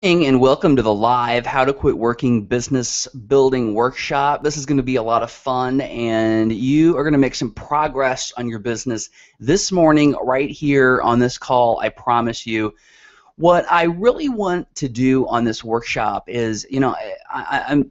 And welcome to the live How to Quit Working Business Building Workshop. This is going to be a lot of fun, and you are going to make some progress on your business this morning right here on this call, I promise you. What I really want to do on this workshop is, I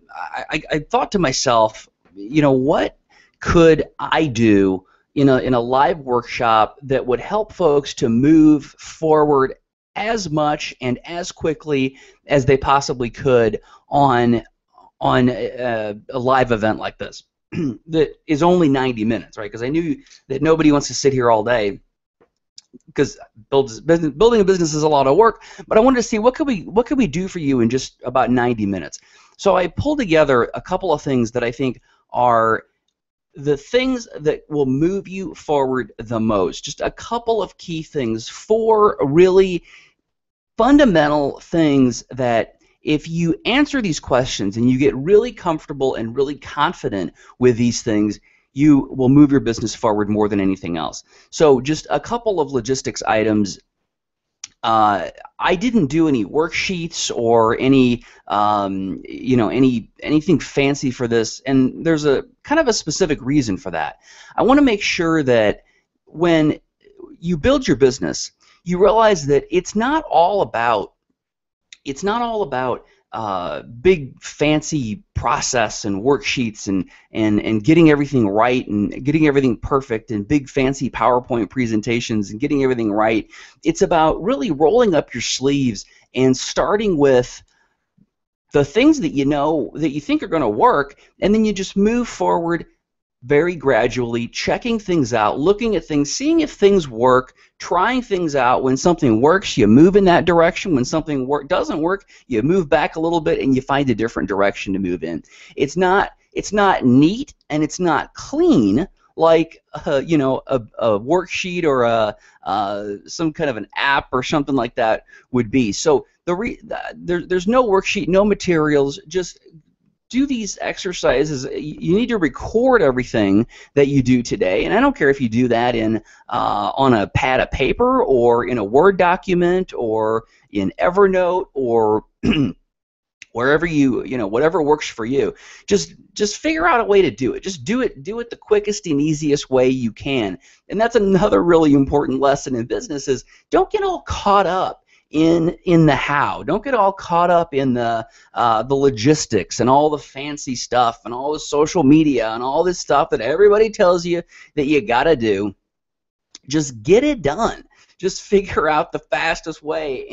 thought to myself, what could I do in a live workshop that would help folks to move forward as much and as quickly as they possibly could on a live event like this that is only 90 minutes, right? Because I knew that nobody wants to sit here all day because building a business is a lot of work. But I wanted to see what could we do for you in just about 90 minutes. So I pulled together a couple of things that I think are the things that will move you forward the most. Just a couple of key things, four really fundamental things that if you answer these questions and you get really comfortable and really confident with these things, you will move your business forward more than anything else. So just a couple of logistics items. I didn't do any worksheets or any, anything fancy for this, and there's a kind of a specific reason for that. I want to make sure that when you build your business, you realize that it's not all about big fancy process and worksheets and getting everything right and getting everything perfect and big fancy PowerPoint presentations and getting everything right. It's about really rolling up your sleeves and starting with the things that you know that you think are going to work, and then you just move forward very gradually, checking things out, looking at things, seeing if things work, trying things out. When something works, you move in that direction. When something doesn't work, you move back a little bit and you find a different direction to move in. It's not neat and it's not clean like a worksheet or some kind of an app or something like that would be. So there's no worksheet, no materials, just do these exercises. You need to record everything that you do today, and I don't care if you do that on a pad of paper or in a Word document or in Evernote or wherever whatever works for you. Just figure out a way to do it. Just do it the quickest and easiest way you can. And that's another really important lesson in business is don't get all caught up in the how. Don't get all caught up in the logistics and all the fancy stuff and all the social media and all this stuff that everybody tells you that you gotta do. Just get it done. Just figure out the fastest way,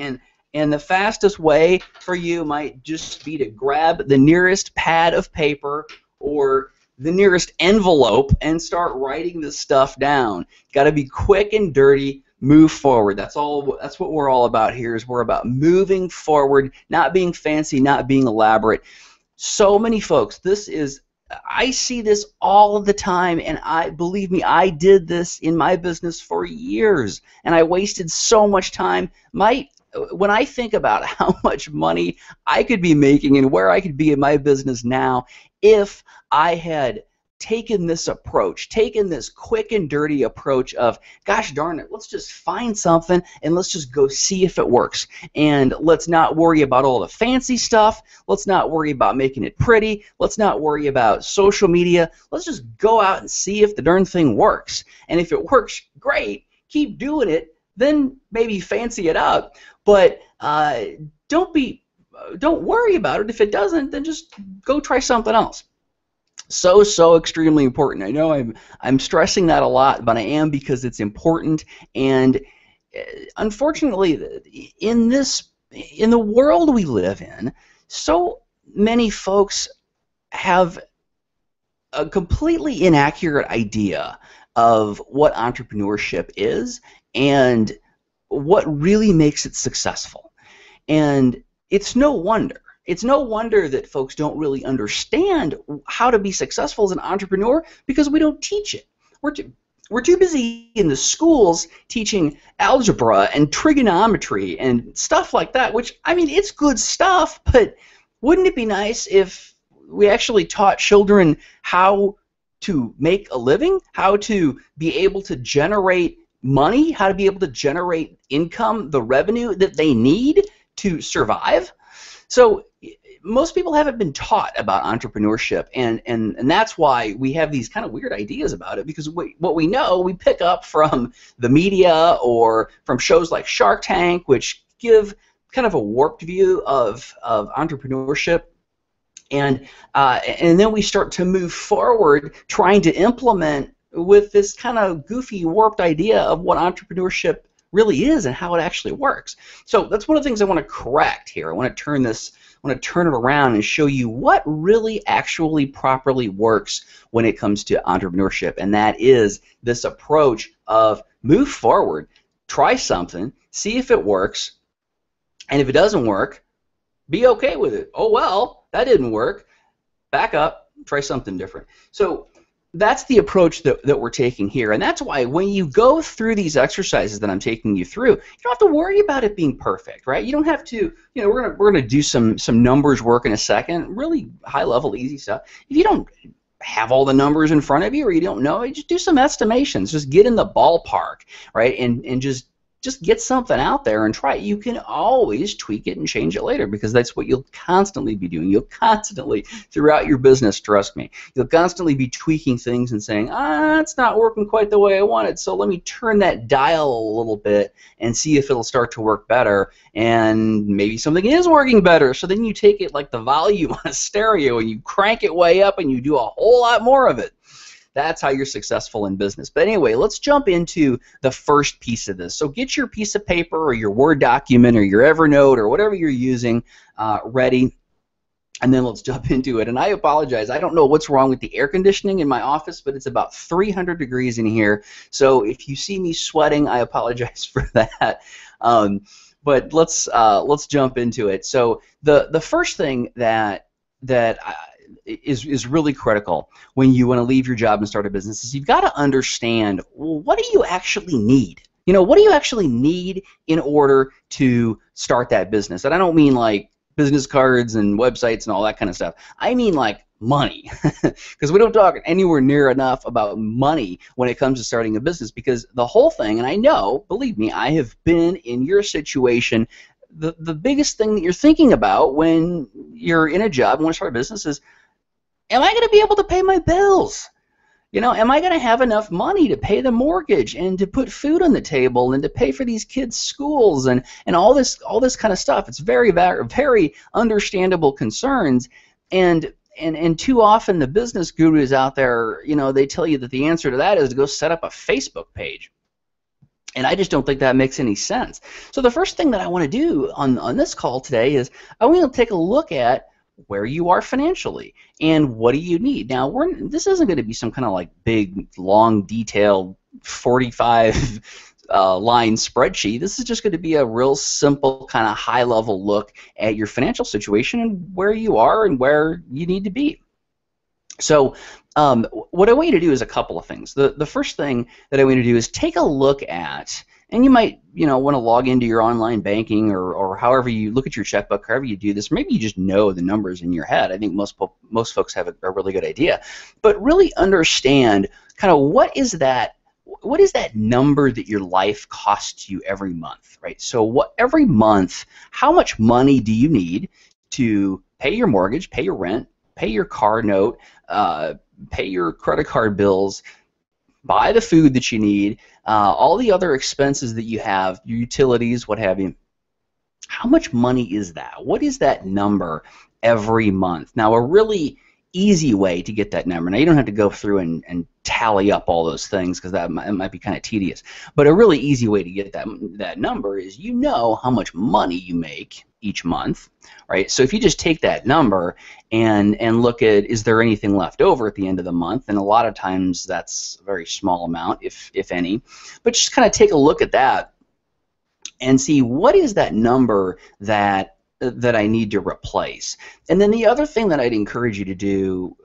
and the fastest way for you might just be to grab the nearest pad of paper or the nearest envelope and start writing this stuff down. Got to be quick and dirty. Move forward. That's what we're all about here. Is we're about moving forward, not being fancy, not being elaborate. So many folks, I see this all the time, and believe me, I did this in my business for years, and I wasted so much time. When I think about how much money I could be making and where I could be in my business now if I had taken this approach, taken this quick and dirty approach of, gosh darn it, let's just find something and let's just go see if it works. And let's not worry about all the fancy stuff. Let's not worry about making it pretty. Let's not worry about social media. Let's just go out and see if the darn thing works. And if it works, great, keep doing it. Then maybe fancy it up. But don't worry about it. If it doesn't, then just go try something else. So extremely important. I know I'm stressing that a lot, but I am because it's important. And unfortunately, in the world we live in, so many folks have a completely inaccurate idea of what entrepreneurship is and what really makes it successful. And it's no wonder. It's no wonder that folks don't really understand how to be successful as an entrepreneur because we don't teach it. We're too busy in the schools teaching algebra and trigonometry and stuff like that, which, I mean, it's good stuff, but wouldn't it be nice if we actually taught children how to make a living, how to be able to generate money, how to be able to generate income, the revenue that they need to survive? So most people haven't been taught about entrepreneurship, and that's why we have these kind of weird ideas about it, because what we know we pick up from the media or from shows like Shark Tank, which give kind of a warped view of entrepreneurship. And then we start to move forward trying to implement with this kind of goofy, warped idea of what entrepreneurship really is and how it actually works. So that's one of the things I want to correct here. I want to turn it around and show you what really actually properly works when it comes to entrepreneurship, and that is this approach of move forward, try something, see if it works, and if it doesn't work, be okay with it. Oh well, that didn't work. Back up, try something different. So that's the approach that we're taking here, and that's why when you go through these exercises that I'm taking you through, you don't have to worry about it being perfect, right? You don't have to, we're gonna do some numbers work in a second, really high level, easy stuff. If you don't have all the numbers in front of you, or you don't know, just do some estimations. Just get in the ballpark, right? And just get something out there and try it. You can always tweak it and change it later, because that's what you'll constantly be doing. You'll constantly, throughout your business, trust me, you'll constantly be tweaking things and saying, it's not working quite the way I wanted, so let me turn that dial a little bit and see if it'll start to work better, and maybe something is working better. So then you take it like the volume on a stereo and you crank it way up and you do a whole lot more of it. That's how you're successful in business. But anyway, let's jump into the first piece of this. So get your piece of paper or your Word document or your Evernote or whatever you're using ready, and then let's jump into it. And I apologize. I don't know what's wrong with the air conditioning in my office, but it's about 300 degrees in here. So if you see me sweating, I apologize for that. But let's jump into it. So the first thing that is really critical when you want to leave your job and start a business is you've got to understand, well, what do you actually need? What do you actually need in order to start that business? And I don't mean like business cards and websites and all that kind of stuff. I mean like money, because we don't talk anywhere near enough about money when it comes to starting a business, because the whole thing, and I know, believe me, I have been in your situation, the biggest thing that you're thinking about when you're in a job and want to start a business is, am I going to be able to pay my bills? Am I going to have enough money to pay the mortgage and to put food on the table and to pay for these kids' schools and all this kind of stuff? It's very, very, very understandable concerns, and too often the business gurus out there, they tell you that the answer to that is to go set up a Facebook page. And I just don't think that makes any sense. So the first thing that I want to do on this call today is I want to take a look at where you are financially and what do you need. Now, this isn't going to be some kind of like big, long, detailed 45 line spreadsheet. This is just going to be a real simple kind of high-level look at your financial situation and where you are and where you need to be. So what I want you to do is a couple of things. The first thing that I want you to do is take a look at, and you might want to log into your online banking or however you look at your checkbook, however you do this. Maybe you just know the numbers in your head. I think most folks have a really good idea. But really understand kind of what is that number that your life costs you every month, right? So every month, how much money do you need to pay your mortgage, pay your rent, pay your car note, pay your credit card bills, buy the food that you need, all the other expenses that you have, your utilities, what have you. How much money is that? What is that number every month? Now, a really easy way to get that number, now you don't have to go through and tally up all those things, because that might be kind of tedious, but a really easy way to get that number is how much money you make each month, right? So if you just take that number and look at, is there anything left over at the end of the month, and a lot of times that's a very small amount, if any, but just kind of take a look at that and see what is that number that I need to replace. And then the other thing that I'd encourage you to do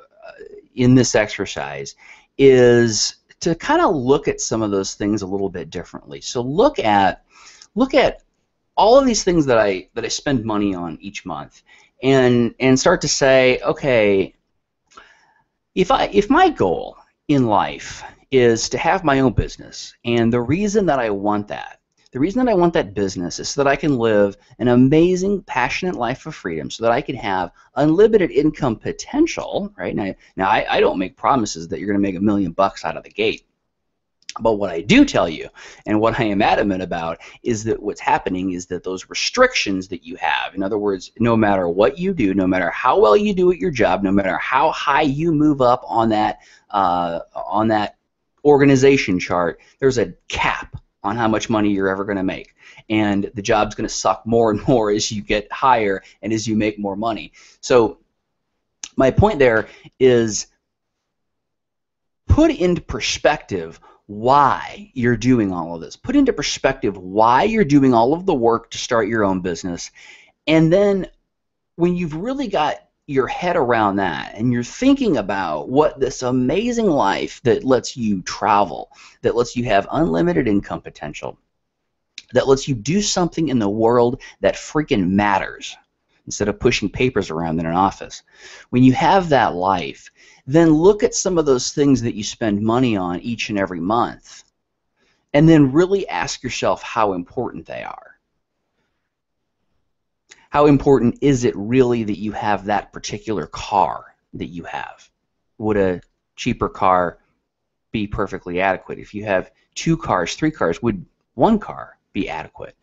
in this exercise is to kind of look at some of those things a little bit differently. So look at all of these things that I spend money on each month, and start to say, okay, if my goal in life is to have my own business, and the reason that I want that, The reason that I want that business is so that I can live an amazing, passionate life of freedom, so that I can have unlimited income potential, right? Now I don't make promises that you're going to make $1,000,000 out of the gate. But what I do tell you, and what I am adamant about, is that what's happening is that those restrictions that you have, in other words, no matter what you do, no matter how well you do at your job, no matter how high you move up on that organization chart, there's a cap on how much money you're ever going to make. And the job's going to suck more and more as you get higher and as you make more money. So my point there is, put into perspective why you're doing all of this. Put into perspective why you're doing all of the work to start your own business. And then when you've really got your head around that and you're thinking about what this amazing life that lets you travel, that lets you have unlimited income potential, that lets you do something in the world that freaking matters instead of pushing papers around in an office. When you have that life, then look at some of those things that you spend money on each and every month, and then really ask yourself how important they are. How important is it really that you have that particular car that you have? Would a cheaper car be perfectly adequate? If you have 2 cars, 3 cars, would 1 car be adequate?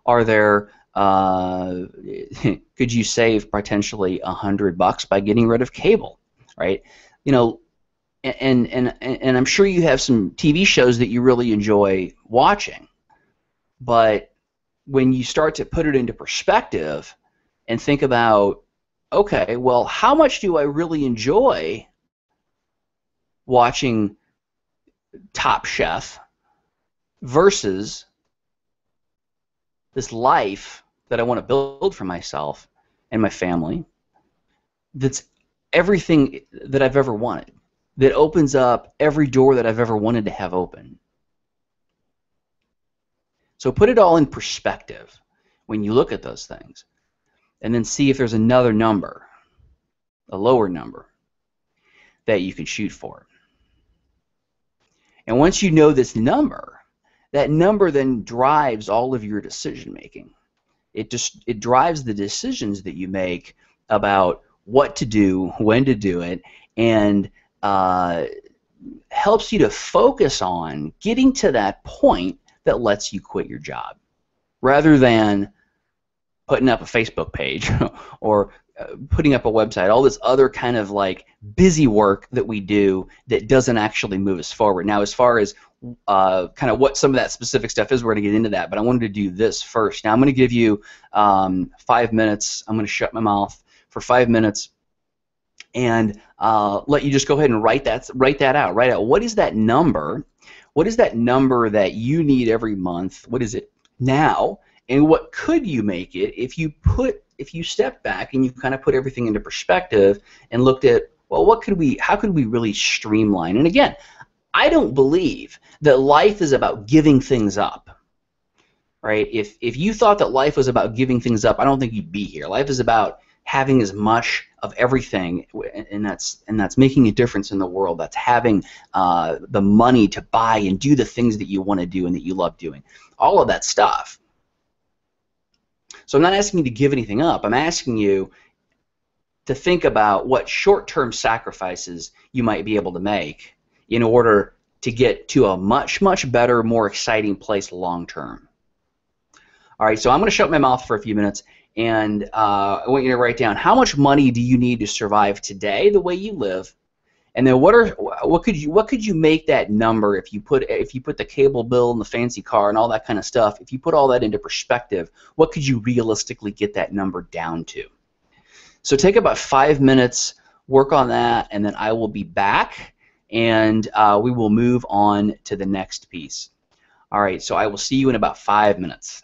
Are there could you save potentially $100 by getting rid of cable, right? You know, and I'm sure you have some TV shows that you really enjoy watching, but when you start to put it into perspective and think about, okay, well, how much do I really enjoy watching Top Chef versus this life that I want to build for myself and my family, that's everything that I've ever wanted, that opens up every door that I've ever wanted to have open. So put it all in perspective when you look at those things, and then see if there's another number, a lower number, that you can shoot for. And once you know this number, that number then drives all of your decision making. It drives the decisions that you make about what to do, when to do it, and helps you to focus on getting to that point that lets you quit your job, rather than putting up a Facebook page or putting up a website, all this other kind of like busy work that we do that doesn't actually move us forward. Now, as far as kind of what some of that specific stuff is, we're going to get into that, but I wanted to do this first. Now, I'm going to give you 5 minutes. I'm going to shut my mouth for 5 minutes and let you just go ahead and write that out. Write out, what is that number? What is that number that you need every month? What is it now? And what could you make it if you step back and you kind of put everything into perspective and looked at, well, how could we really streamline? And again, I don't believe that life is about giving things up, right? If you thought that life was about giving things up, I don't think you'd be here. Life is about having as much of everything, and that's making a difference in the world. That's having the money to buy and do the things that you want to do and that you love doing. All of that stuff. So I'm not asking you to give anything up. I'm asking you to think about what short-term sacrifices you might be able to make in order to get to a much, much better, more exciting place long-term. All right, so I'm going to shut my mouth for a few minutes, and I want you to write down, how much money do you need to survive today the way you live? And then what could you make that number if you put the cable bill and the fancy car and all that kind of stuff? If you put all that into perspective, what could you realistically get that number down to? So take about 5 minutes, work on that, and then I will be back, and we will move on to the next piece. All right, so I will see you in about 5 minutes.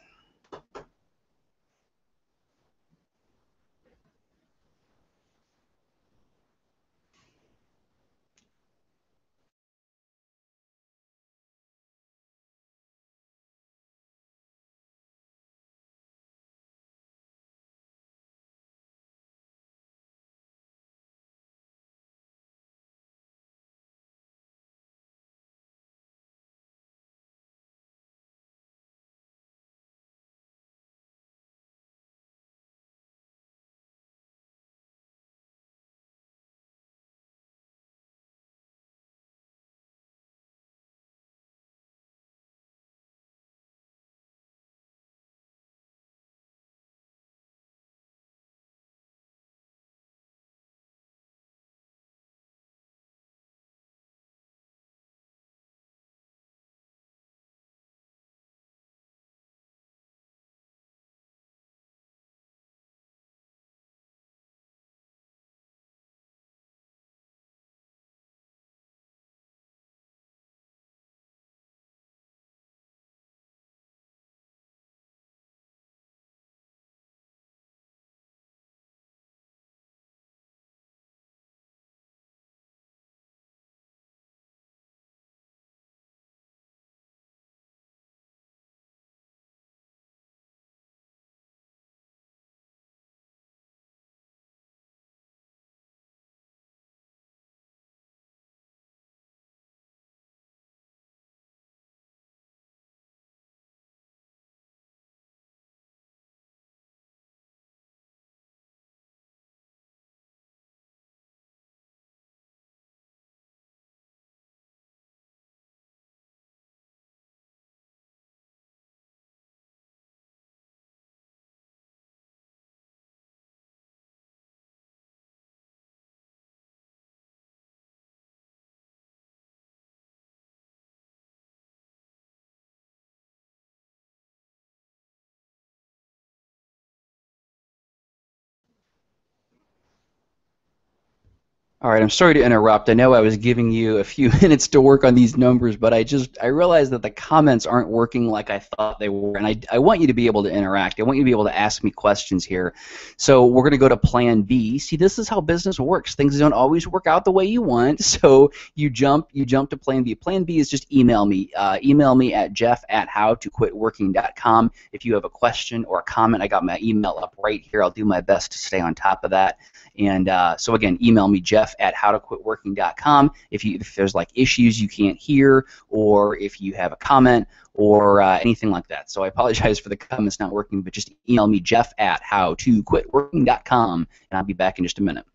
All right, I'm sorry to interrupt. I know I was giving you a few minutes to work on these numbers, but I realized that the comments aren't working like I thought they were, and I want you to be able to interact. I want you to be able to ask me questions here. So we're going to go to Plan B. See, this is how business works. Things don't always work out the way you want, so you jump to Plan B. Plan B is just email me. Email me at jeff@howtoquitworking.com if you have a question or a comment. I got my email up right here. I'll do my best to stay on top of that. And so again, email me, jeff@howtoquitworking.com if there's like issues you can't hear, or if you have a comment, or anything like that. So I apologize for the comments not working, but just email me, jeff@howtoquitworking.com, and I'll be back in just a minute.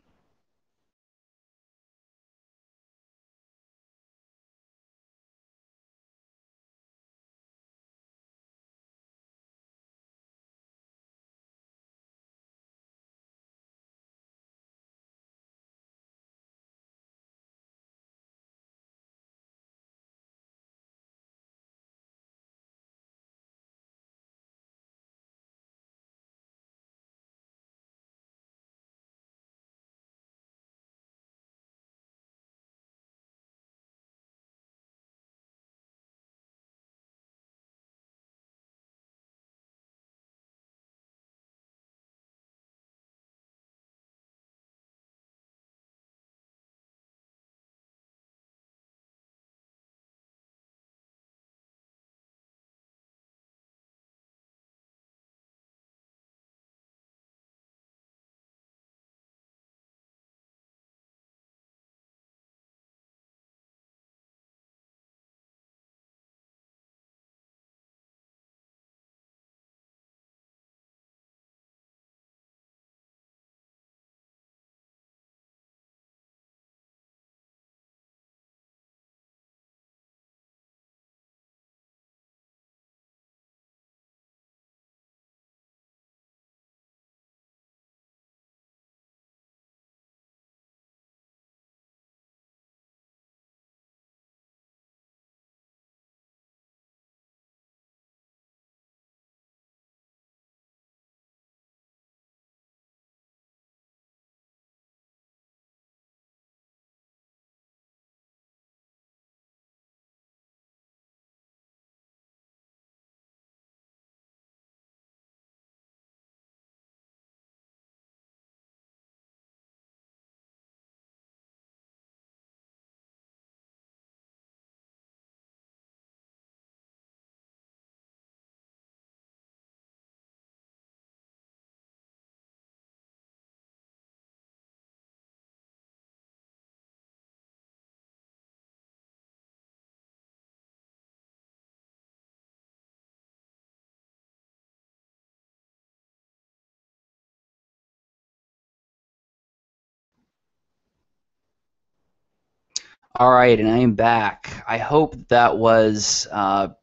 All right, and I am back. I hope that was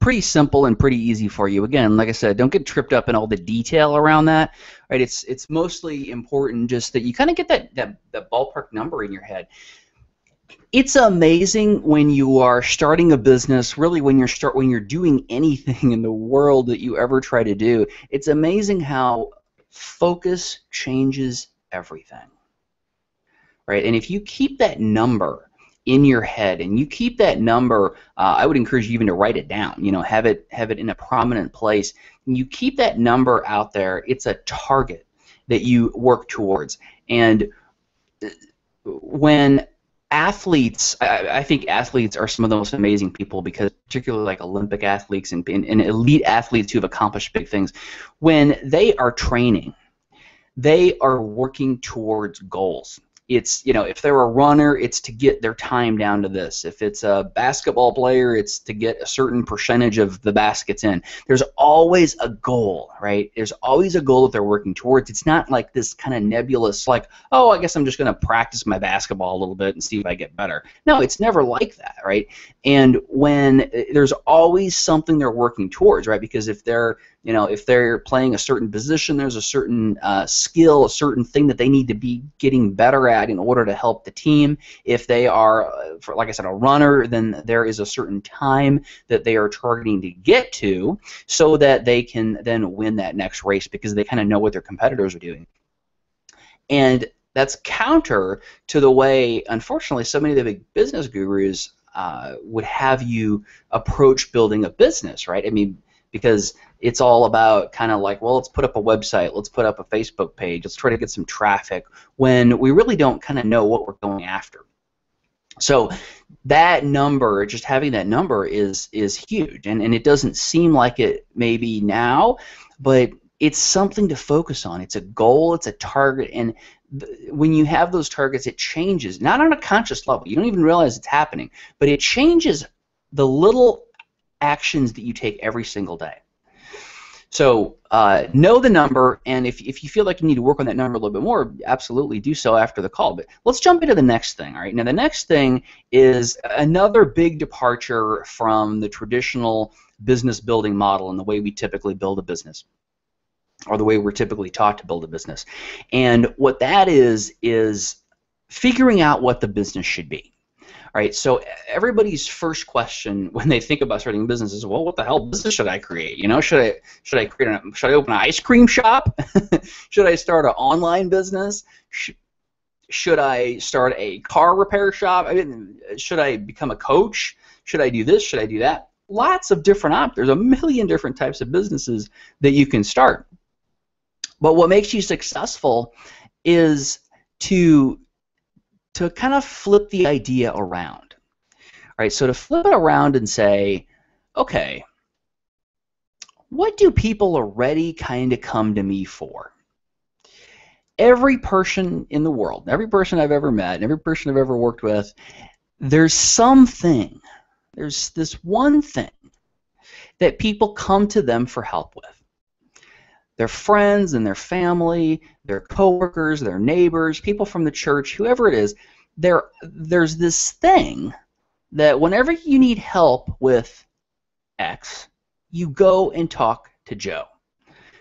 pretty simple and pretty easy for you. Again, like I said, don't get tripped up in all the detail around that. Right? It's mostly important just that you kind of get that ballpark number in your head. It's amazing when you are starting a business, really when you're doing anything in the world that you ever try to do. It's amazing how focus changes everything. Right? And if you keep that number in your head, and you keep that number, I would encourage you even to write it down. You know, have it in a prominent place. And you keep that number out there. It's a target that you work towards. And when athletes, I think athletes are some of the most amazing people, because particularly like Olympic athletes and elite athletes who have accomplished big things, when they are training, they are working towards goals. It's, you know, if they're a runner, it's to get their time down to this. If it's a basketball player, it's to get a certain percentage of the baskets in. There's always a goal, right? There's always a goal that they're working towards. It's not like this kind of nebulous, like, oh, I guess I'm just going to practice my basketball a little bit and see if I get better. No, it's never like that, right? And when there's always something they're working towards, right? Because if they're, you know, if they're playing a certain position, there's a certain skill, a certain thing that they need to be getting better at in order to help the team. If they are, like I said, a runner, then there is a certain time that they are targeting to get to so that they can then win that next race, because they kind of know what their competitors are doing. And That's counter to the way, unfortunately, so many of the big business gurus would have you approach building a business, right? I mean, because it's all about kind of like, well, let's put up a website, let's put up a Facebook page, let's try to get some traffic, when we really don't kind of know what we're going after. So that number, just having that number is huge, and it doesn't seem like it maybe now, but it's something to focus on. It's a goal, it's a target, and when you have those targets, it changes, not on a conscious level. You don't even realize it's happening, but it changes the little actions that you take every single day. So know the number, and if you feel like you need to work on that number a little bit more, absolutely do so after the call. But let's jump into the next thing. All right. Now the next thing is another big departure from the traditional business building model and the way we typically build a business, or the way we're typically taught to build a business. And what that is figuring out what the business should be. All right, so everybody's first question when they think about starting a business is, well, what the hell business should I create? You know, should I open an ice cream shop? Should I start an online business? Should I start a car repair shop? I mean, should I become a coach? Should I do this? Should I do that? Lots of different options. There's a million different types of businesses that you can start. But what makes you successful is to kind of flip the idea around. All right, so to flip it around and say, okay, what do people already kind of come to me for? Every person in the world, every person I've ever met, every person I've ever worked with, there's something, there's this one thing that people come to them for help with. Their friends and their family, their coworkers, their neighbors, people from the church, whoever it is, there's this thing that whenever you need help with X, you go and talk to Joe,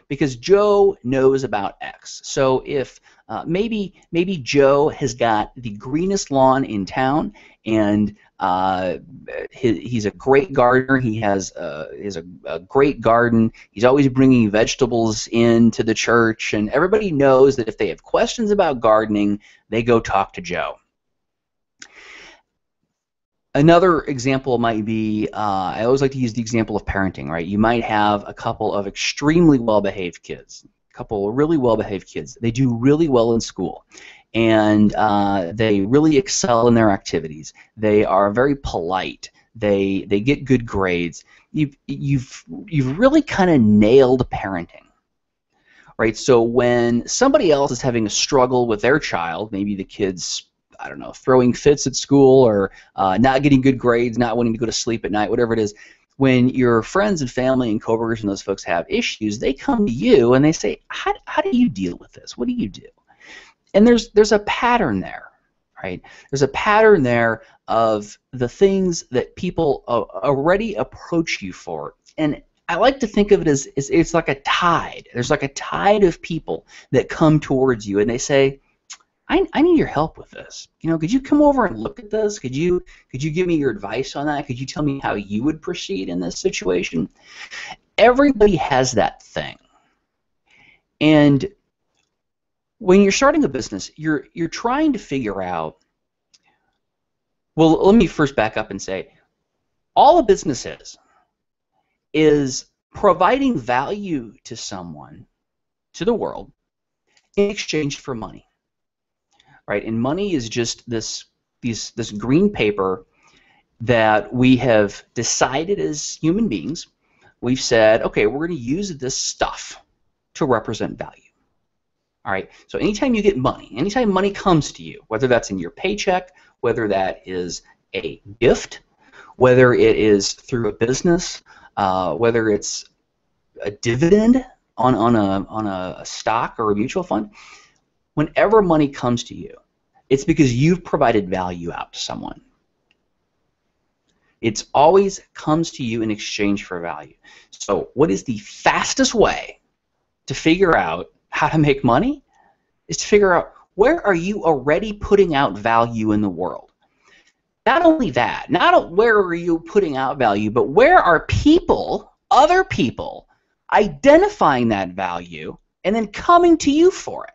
because Joe knows about X. So if maybe Joe has got the greenest lawn in town, and he's a great gardener. He has a great garden. He's always bringing vegetables into the church, and everybody knows that if they have questions about gardening, they go talk to Joe. Another example might be, I always like to use the example of parenting, right? You might have a couple of extremely well-behaved kids, a couple of really well-behaved kids. They do really well in school, and they really excel in their activities. They are very polite. They get good grades. You've really kind of nailed parenting, right? So when somebody else is having a struggle with their child, maybe the kid's, I don't know, throwing fits at school, or not getting good grades, not wanting to go to sleep at night, whatever it is, when your friends and family and coworkers and those folks have issues, they come to you and they say, how do you deal with this? What do you do? And there's a pattern there, right? There's a pattern there of the things that people already approach you for. And I like to think of it as it's like a tide. There's like a tide of people that come towards you and they say, I need your help with this. You know, could you come over and look at this? Could you give me your advice on that? Could you tell me how you would proceed in this situation? Everybody has that thing. And when you're starting a business, you're trying to figure out, well, let me first back up and say, all a business is providing value to someone, to the world, in exchange for money. Right? And money is just this green paper that we have decided as human beings. We've said, okay, we're going to use this stuff to represent value. All right. So anytime you get money, anytime money comes to you, whether that's in your paycheck, whether that is a gift, whether it is through a business, whether it's a dividend on a stock or a mutual fund, whenever money comes to you, it's because you've provided value out to someone. It always comes to you in exchange for value. So what is the fastest way to figure out how to make money? Is to figure out, where are you already putting out value in the world? Not only that, not where are you putting out value, but where are people, other people, identifying that value and then coming to you for it?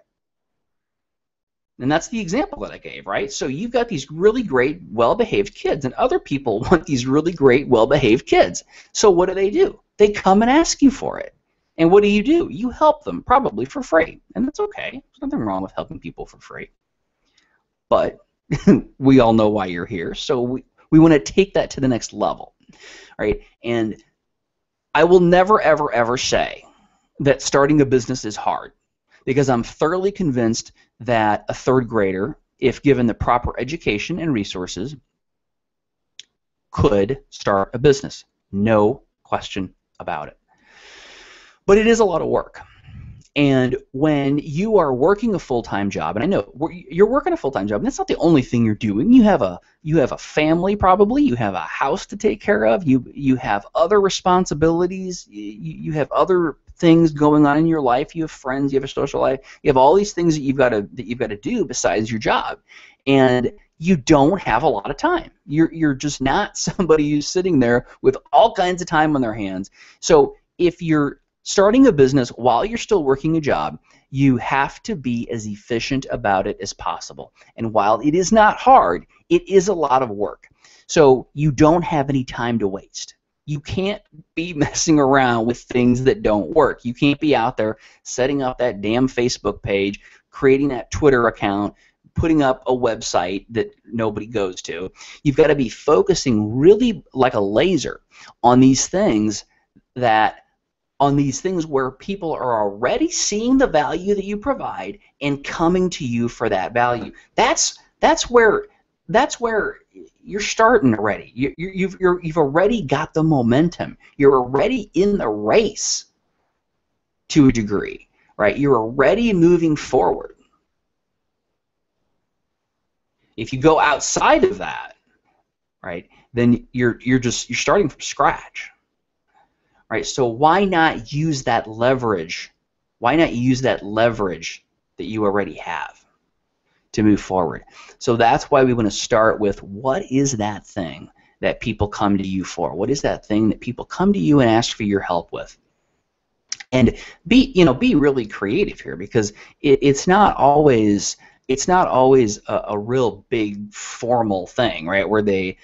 And that's the example that I gave, right? So you've got these really great, well-behaved kids, and other people want these really great, well-behaved kids. So what do? They come and ask you for it. And what do? You help them, probably for free. And that's okay. There's nothing wrong with helping people for free. But we all know why you're here, so we want to take that to the next level, right? And I will never, ever, ever say that starting a business is hard, because I'm thoroughly convinced that a third grader, if given the proper education and resources, could start a business. No question about it. But it is a lot of work. And when you are working a full-time job, and I know you're working a full-time job, and that's not the only thing you're doing. You have a family, probably. You have a house to take care of. You have other responsibilities. You have other things going on in your life. You have friends. You have a social life. You have all these things that you've got to do besides your job, and you don't have a lot of time. You're just not somebody who's sitting there with all kinds of time on their hands. So if you're starting a business while you're still working a job, you have to be as efficient about it as possible. And while it is not hard, it is a lot of work. So you don't have any time to waste. You can't be messing around with things that don't work. You can't be out there setting up that damn Facebook page, creating that Twitter account, putting up a website that nobody goes to. You've got to be focusing really like a laser on these things where people are already seeing the value that you provide and coming to you for that value. That's where you're starting already. You've already got the momentum. You're already in the race to a degree, right? You're already moving forward. If you go outside of that, right, then you're starting from scratch. Right, so why not use that leverage? Why not use that leverage that you already have to move forward? So that's why we want to start with, what is that thing that people come to you for? What is that thing that people come to you and ask for your help with? And be really creative here, because it's not always a real big formal thing, right? Where they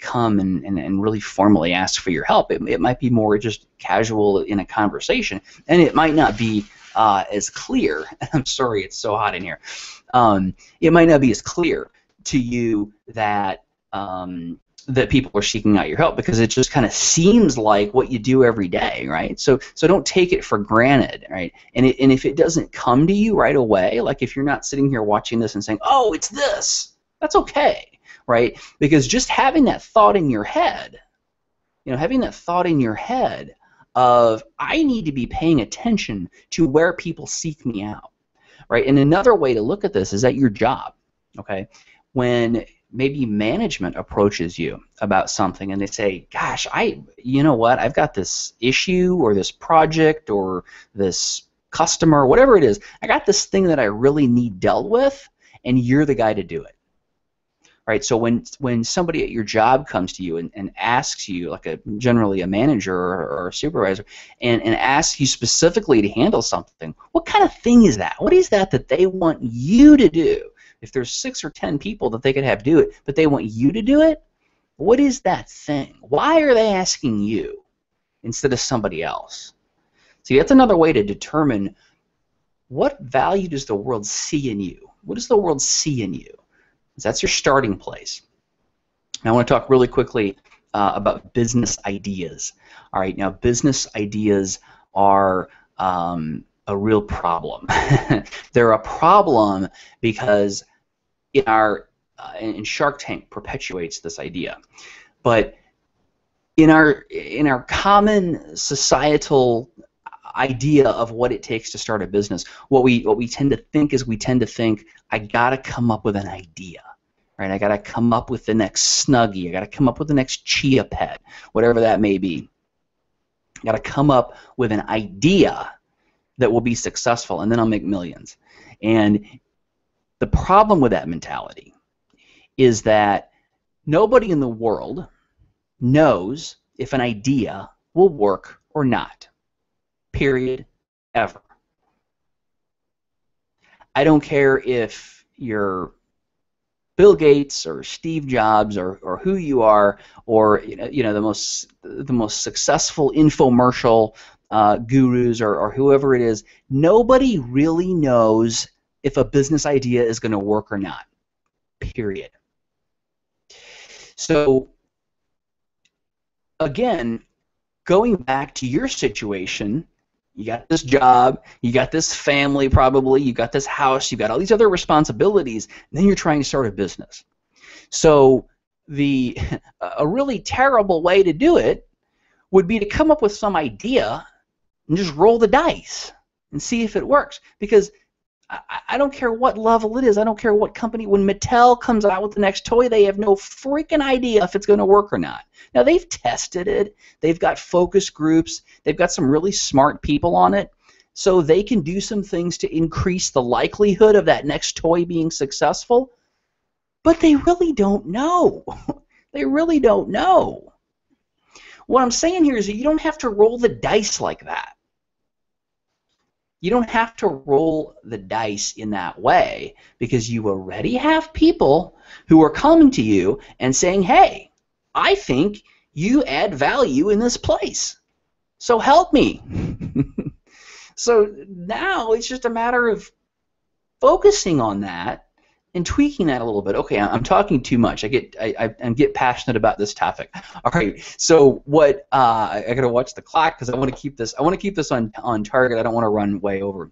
come and really formally ask for your help. It might be more just casual in a conversation, and it might not be as clear. I'm sorry, it's so hot in here. It might not be as clear to you that that people are seeking out your help, because it just kind of seems like what you do every day, right? So don't take it for granted, right? And if it doesn't come to you right away, like if you're not sitting here watching this and saying, oh, it's this, that's okay, right? Because just having that thought in your head, of, I need to be paying attention to where people seek me out, right? And another way to look at this is at your job, okay? When maybe management approaches you about something and they say, gosh, you know what, I've got this issue or this project or this customer, whatever it is, I got this thing that I really need dealt with, and you're the guy to do it. Right? So when somebody at your job comes to you and asks you, like generally a manager or a supervisor, and asks you specifically to handle something, what kind of thing is that? What is that they want you to do? If there's 6 or 10 people that they could have do it, but they want you to do it, what is that thing? Why are they asking you instead of somebody else? See, that's another way to determine, what value does the world see in you? What does the world see in you? That's your starting place. Now, I want to talk really quickly about business ideas. All right, now business ideas are a real problem. They're a problem because in Shark Tank perpetuates this idea, but in our common societal idea of what it takes to start a business, what we tend to think, I gotta come up with an idea, right? I gotta come up with the next Snuggie. I gotta come up with the next Chia Pet, whatever that may be. I gotta come up with an idea that will be successful, and then I'll make millions. And the problem with that mentality is that nobody in the world knows if an idea will work or not. Period. Ever. I don't care if you're Bill Gates or Steve Jobs or who you are, or the most successful infomercial gurus or whoever it is, nobody really knows if a business idea is going to work or not. Period. So again, going back to your situation, you got this job, you got this family probably, you got this house, you got all these other responsibilities, and then you're trying to start a business. So a really terrible way to do it would be to come up with some idea and just roll the dice and see if it works. Because I don't care what level it is. I don't care what company. When Mattel comes out with the next toy, they have no freaking idea if it's going to work or not. Now, they've tested it. They've got focus groups. They've got some really smart people on it. So they can do some things to increase the likelihood of that next toy being successful. But they really don't know. They really don't know. What I'm saying here is that you don't have to roll the dice like that. You don't have to roll the dice in that way, because you already have people who are coming to you and saying, hey, I think you add value in this place, so help me. So now it's just a matter of focusing on that and tweaking that a little bit. Okay, I'm talking too much. I get passionate about this topic. All right, so what? I gotta watch the clock because I want to keep this. I want to keep this on target. I don't want to run way over.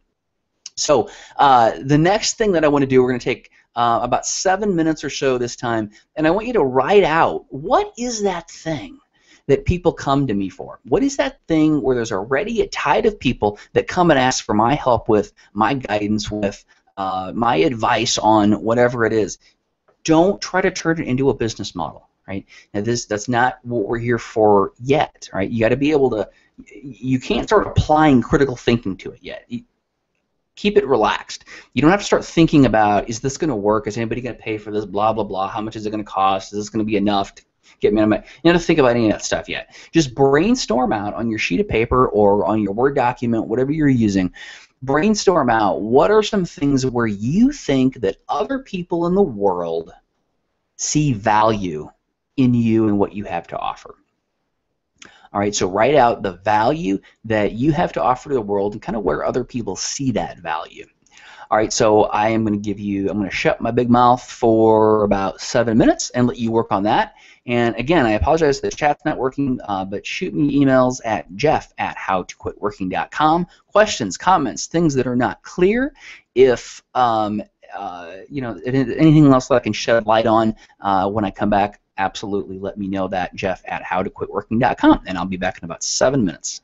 So the next thing that I want to do, we're going to take about 7 minutes or so this time, and I want you to write out, what is that thing that people come to me for? What is that thing where there's already a tide of people that come and ask for my help with, my guidance with, my advice on whatever it is? Don't try to turn it into a business model, right? Now that's not what we're here for yet, right? You got to be able to, you can't start applying critical thinking to it yet. Keep it relaxed. You don't have to start thinking about, is this going to work? Is anybody going to pay for this? Blah, blah, blah. How much is it going to cost? Is this going to be enough to get me on my... You don't have to think about any of that stuff yet. Just brainstorm out on your sheet of paper or on your Word document, whatever you're using. Brainstorm out, what are some things where you think that other people in the world see value in you and what you have to offer. All right, so write out the value that you have to offer to the world and kind of where other people see that value. All right, so I am going to I'm going to shut my big mouth for about 7 minutes and let you work on that. And again, I apologize that the chat's not working, but shoot me emails at jeff@howtoquitworking.com. Questions, comments, things that are not clear. If if anything else that I can shed light on when I come back, absolutely let me know that, jeff@howtoquitworking.com, and I'll be back in about 7 minutes.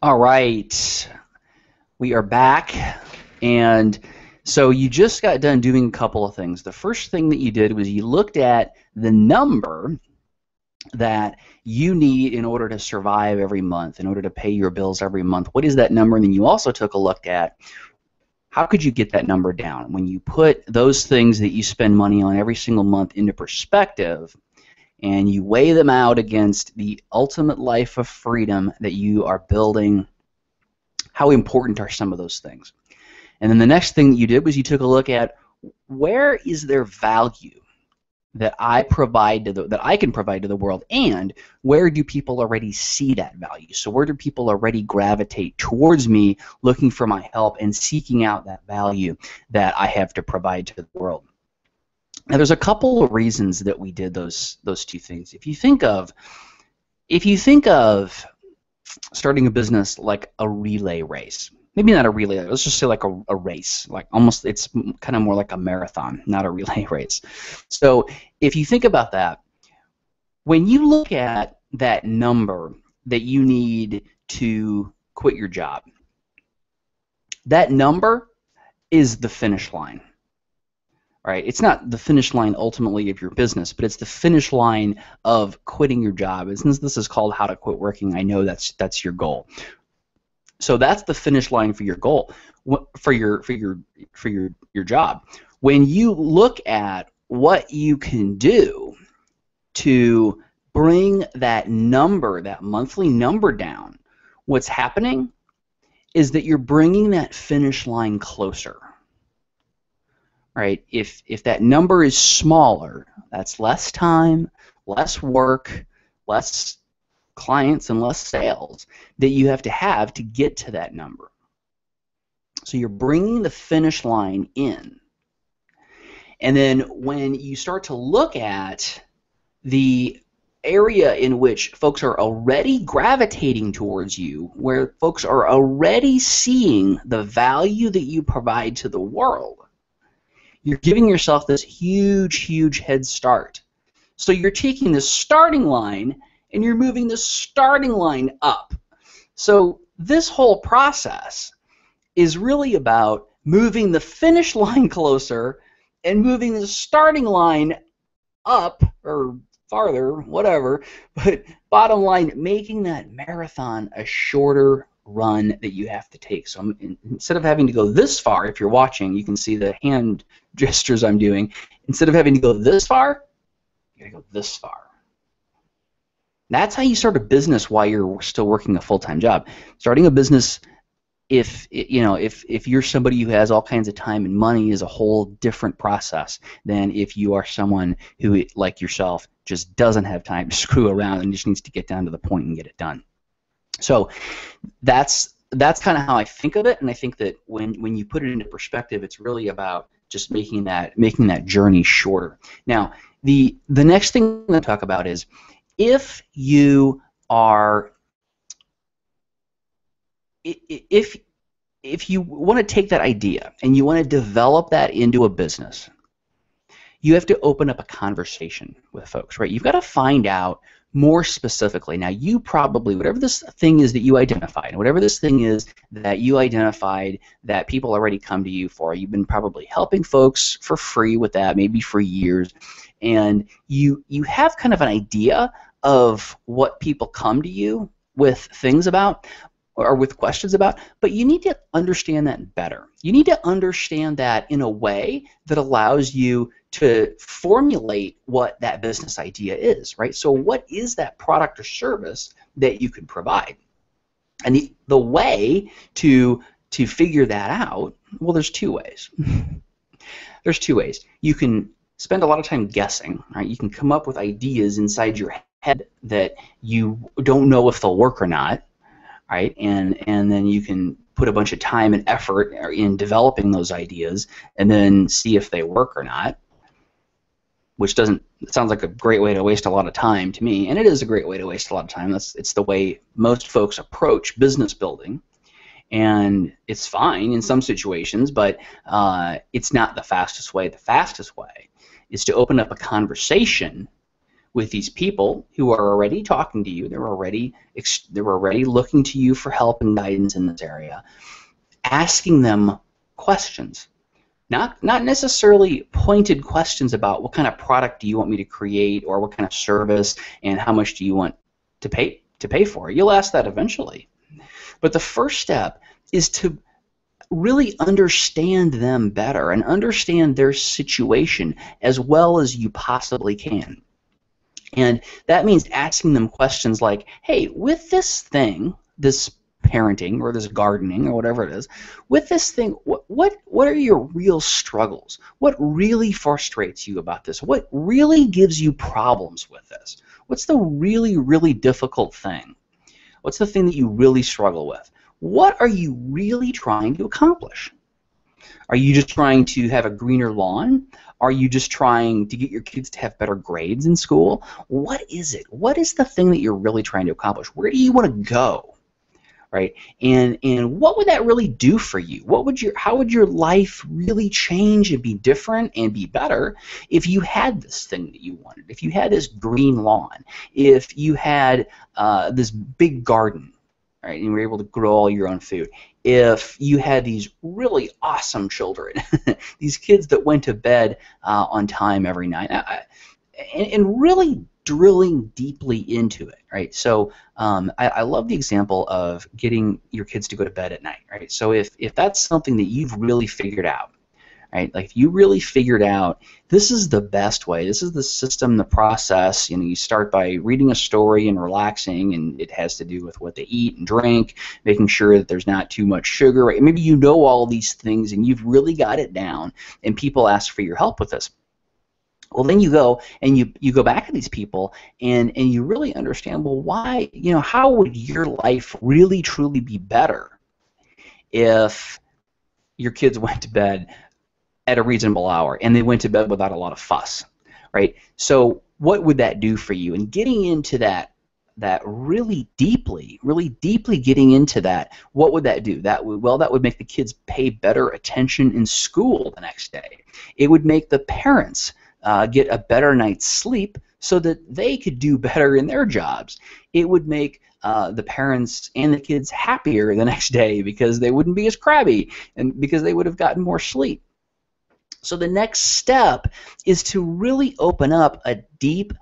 All right, we are back, and so you just got done doing a couple of things. The first thing that you did was you looked at the number that you need in order to survive every month, in order to pay your bills every month. What is that number? And then you also took a look at how could you get that number down? When you put those things that you spend money on every single month into perspective, and you weigh them out against the ultimate life of freedom that you are building, how important are some of those things? And then the next thing that you did was you took a look at where is there value that I provide to that I can provide to the world, and where do people already see that value? So where do people already gravitate towards me, looking for my help and seeking out that value that I have to provide to the world? Now, there's a couple of reasons that we did those two things. If you think of starting a business like a relay race, maybe not a relay, let's just say like a race, like almost, it's kind of more like a marathon, not a relay race. So if you think about that, when you look at that number that you need to quit your job, that number is the finish line. Right? It's not the finish line ultimately of your business, but it's the finish line of quitting your job. And since this is called How to Quit Working, I know that's your goal. So that's the finish line for your goal, for your job. When you look at what you can do to bring that number, that monthly number down, what's happening is that you're bringing that finish line closer. Right? If that number is smaller, that's less time, less work, less clients, and less sales that you have to get to that number. So you're bringing the finish line in. And then when you start to look at the area in which folks are already gravitating towards you, where folks are already seeing the value that you provide to the world, you're giving yourself this huge head start. So you're taking the starting line and you're moving the starting line up. So this whole process is really about moving the finish line closer and moving the starting line up or farther, whatever, but bottom line, making that marathon a shorter run that you have to take. So instead of having to go this far, if you're watching, you can see the hand gestures I'm doing. Instead of having to go this far, you gotta go this far. That's how you start a business while you're still working a full-time job. Starting a business, if you're somebody who has all kinds of time and money, is a whole different process than if you are someone who, like yourself, just doesn't have time to screw around and just needs to get down to the point and get it done. So that's kind of how I think of it, and I think that when you put it into perspective, it's really about just making that journey shorter. Now, the next thing I'm going to talk about is if you want to take that idea and you want to develop that into a business, you have to open up a conversation with folks, right? You've got to find out more specifically. Now, you probably, whatever this thing is that you identified, whatever this thing is that you identified that people already come to you for, you've been probably helping folks for free with that, maybe for years, and you have kind of an idea of what people come to you with things about or with questions about, but you need to understand that better. You need to understand that in a way that allows you to formulate what that business idea is, right? So what is that product or service that you can provide? And the way to figure that out, well, there's two ways. There's two ways. You can spend a lot of time guessing, right? You can come up with ideas inside your head that you don't know if they'll work or not, right? And then you can put a bunch of time and effort in developing those ideas and then see if they work or not, which it sounds like a great way to waste a lot of time to me, and it is a great way to waste a lot of time. It's the way most folks approach business building, and it's fine in some situations, but it's not the fastest way. The fastest way is to open up a conversation with these people who are already talking to you. They're already looking to you for help and guidance in this area. Asking them questions, not necessarily pointed questions about what kind of product do you want me to create or what kind of service and how much do you want to pay for it. You'll ask that eventually. But the first step is to really understand them better and understand their situation as well as you possibly can. And that means asking them questions like, hey, with this thing, this parenting or this gardening or whatever it is, with this thing, what are your real struggles? What really frustrates you about this? What really gives you problems with this? What's the really, really difficult thing? What's the thing that you really struggle with? What are you really trying to accomplish? Are you just trying to have a greener lawn? Are you just trying to get your kids to have better grades in school? What is it? What is the thing that you're really trying to accomplish? Where do you want to go? Right? And what would that really do for you? How would your life really change and be different and be better if you had this thing that you wanted? If you had this green lawn, if you had this big garden, right, and you were able to grow all your own food, if you had these really awesome children, these kids that went to bed on time every night, and really drilling deeply into it, right? So I love the example of getting your kids to go to bed at night, right? So if that's something that you've really figured out, right? Like if you really figured out this is the best way, this is the system, the process, you start by reading a story and relaxing, and it has to do with what they eat and drink, making sure that there's not too much sugar, right? Maybe you know all these things and you've really got it down, and people ask for your help with this. Well, then you go and you go back to these people and you really understand, well, why, how would your life really truly be better if your kids went to bed at a reasonable hour and they went to bed without a lot of fuss, right? So what would that do for you? And getting into that really deeply getting into that, what would that do? That would make the kids pay better attention in school the next day. It would make the parents get a better night's sleep so that they could do better in their jobs. It would make the parents and the kids happier the next day because they wouldn't be as crabby and because they would have gotten more sleep. So the next step is to really open up a deep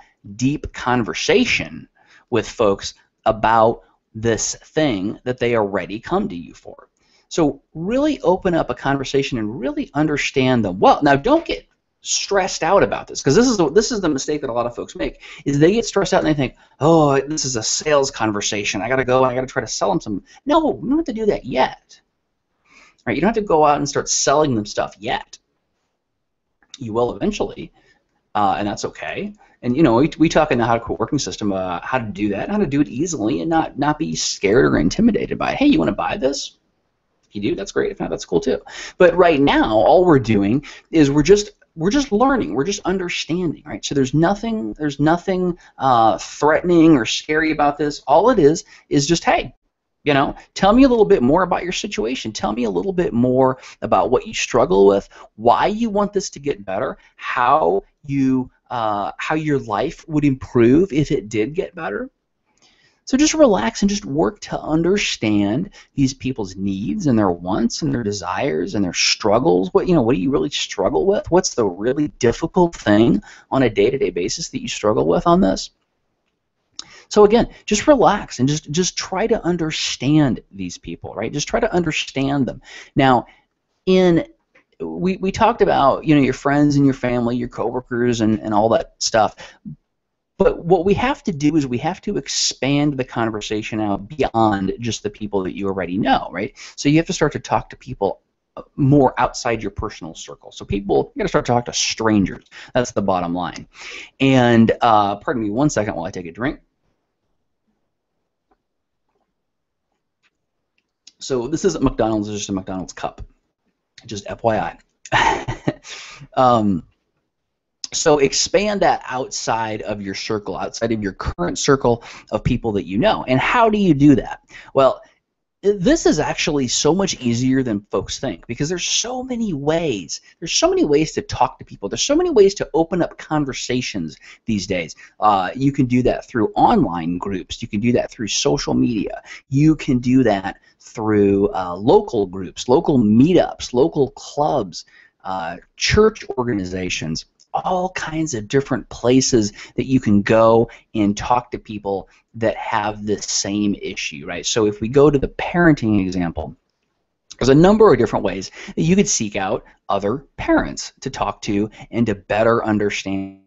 conversation with folks about this thing that they already come to you for. So really open up a conversation and really understand them well. Now don't get stressed out about this, because this is the mistake that a lot of folks make, is they get stressed out and they think, oh, this is a sales conversation, I got to go and I got to try to sell them some. No, you don't have to do that yet. Right? You don't have to go out and start selling them stuff yet. You will eventually, and that's okay. And we talk in the How to Quit Working system how to do that, how to do it easily and not be scared or intimidated by it. Hey, you want to buy this? If you do, that's great. If not, that's cool too. But right now, all we're doing is we're just learning, we're just understanding, right? So there's nothing threatening or scary about this. All it is just, hey, tell me a little bit more about your situation. Tell me a little bit more about what you struggle with, why you want this to get better, how your life would improve if it did get better. So just relax and just work to understand these people's needs and their wants and their desires and their struggles. What do you really struggle with? What's the really difficult thing on a day-to-day basis that you struggle with on this? So again, just relax and just try to understand these people, right? Just try to understand them. Now, we talked about your friends and your family, your coworkers, and all that stuff. But what we have to do is we have to expand the conversation out beyond just the people that you already know, right? So you have to start to talk to people more outside your personal circle. So you got to start to talk to strangers. That's the bottom line. And pardon me 1 second while I take a drink. So this isn't McDonald's, it's just a McDonald's cup. Just FYI. So expand that outside of your circle, outside of your current circle of people that you know. And how do you do that? Well, this is actually so much easier than folks think, because there's so many ways. There's so many ways to talk to people. There's so many ways to open up conversations these days. You can do that through online groups. You can do that through social media. You can do that through local groups, local meetups, local clubs, church organizations, all kinds of different places that you can go and talk to people that have this same issue, right? So if we go to the parenting example, there's a number of different ways that you could seek out other parents to talk to and to better understand.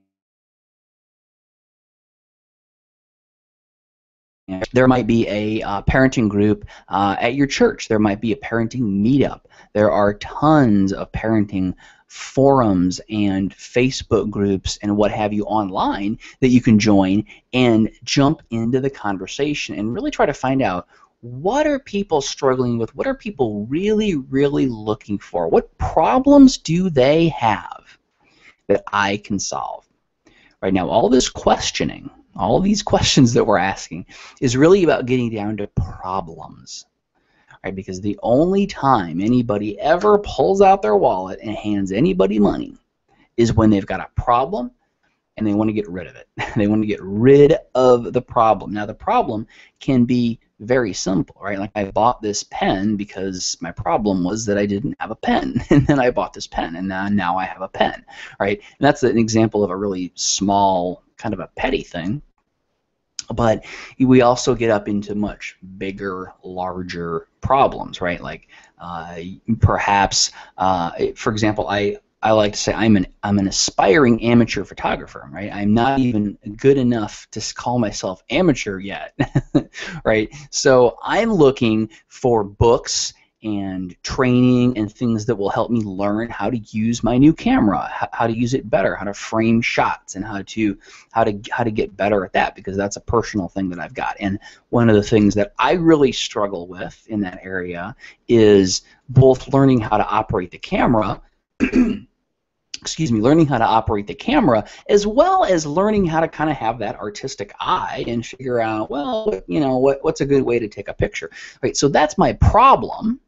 There might be a parenting group at your church. There might be a parenting meetup. There are tons of parenting forums and Facebook groups and what have you online that you can join and jump into the conversation and really try to find out, what are people struggling with? What are people really, really looking for? What problems do they have that I can solve? Right now, all this questioning, all these questions that we're asking, is really about getting down to problems. Right? Because the only time anybody ever pulls out their wallet and hands anybody money is when they've got a problem and they want to get rid of it. They want to get rid of the problem. Now, the problem can be very simple, right? Like, I bought this pen because my problem was that I didn't have a pen, and then I bought this pen, and now I have a pen, right? And that's an example of a really small, kind of a petty thing. But we also get up into much bigger, larger problems, right? Like perhaps, for example, I like to say I'm an aspiring amateur photographer, right? I'm not even good enough to call myself amateur yet, right? So I'm looking for books and training and things that will help me learn how to use my new camera, how to use it better, how to frame shots, and how to get better at that, because that's a personal thing that I've got. And one of the things that I really struggle with in that area is both learning how to operate the camera learning how to operate the camera, as well as learning how to kind of have that artistic eye and figure out, well, what's a good way to take a picture. Right, so that's my problem.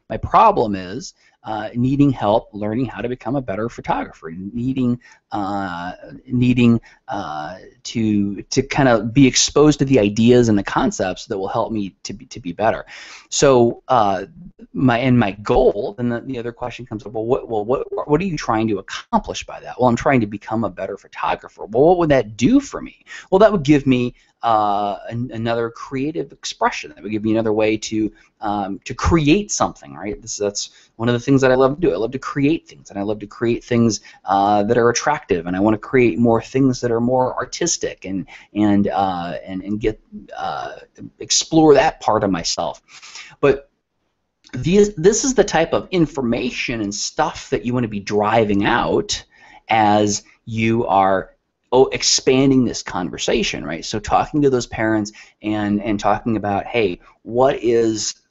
My problem is needing help learning how to become a better photographer, needing to kind of be exposed to the ideas and the concepts that will help me to be better. So my goal, then the other question comes up, well, what are you trying to accomplish by that? Well, I'm trying to become a better photographer. Well, what would that do for me? Well, that would give me another creative expression. That would give me another way to create something, right? That's one of the things that I love to do. I love to create things, and I love to create things that are attractive, and I want to create more things that are more artistic and get explore that part of myself. But this is the type of information and stuff that you want to be driving out as you are expanding this conversation, right? So talking to those parents and talking about, hey, what are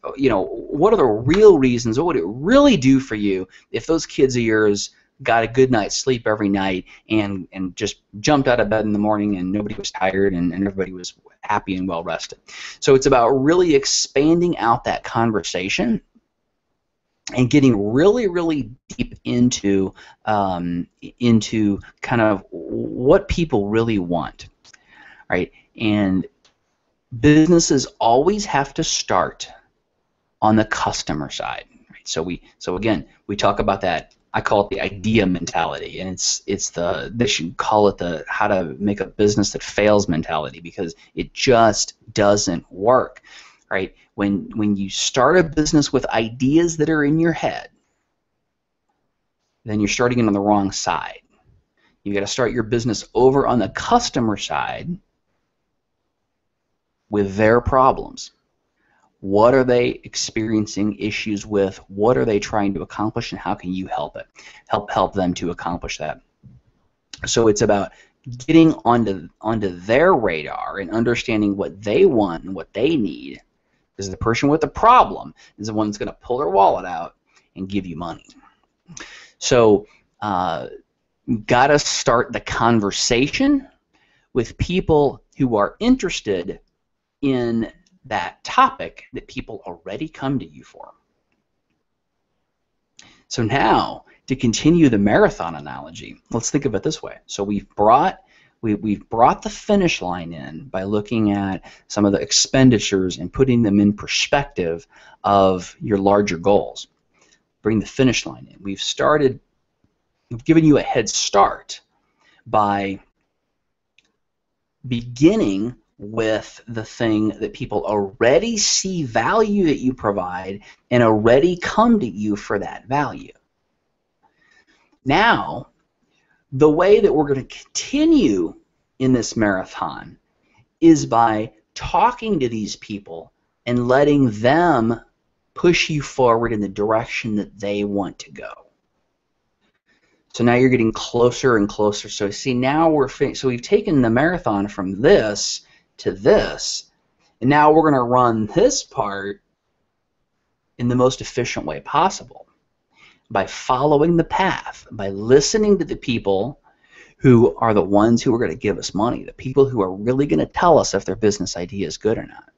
the real reasons? What would it really do for you if those kids of yours got a good night's sleep every night and just jumped out of bed in the morning and nobody was tired and everybody was happy and well rested? So it's about really expanding out that conversation and getting really, really deep into kind of what people really want, right? And businesses always have to start on the customer side, right? So again, we talk about that. I call it the idea mentality, and they should call it the how to make a business that fails mentality, because it just doesn't work. Right? When you start a business with ideas that are in your head, then you're starting it on the wrong side. You got to start your business over on the customer side with their problems. What are they experiencing issues with? What are they trying to accomplish, and how can you help it? Help them to accomplish that. So it's about getting onto their radar and understanding what they want and what they need. Because the person with the problem is the one that's going to pull their wallet out and give you money. So got to start the conversation with people who are interested in that topic that people already come to you for. So now, to continue the marathon analogy, let's think of it this way. So we've brought the finish line in by looking at some of the expenditures and putting them in perspective of your larger goals. Bring the finish line in. We've given you a head start by beginning with the thing that people already see value that you provide and already come to you for that value. Now, the way that we're going to continue in this marathon is by talking to these people and letting them push you forward in the direction that they want to go. So now you're getting closer and closer. So see, now we've taken the marathon from this to this, and now we're going to run this part in the most efficient way possible by following the path, by listening to the people who are the ones who are going to give us money, the people who are really going to tell us if their business idea is good or not.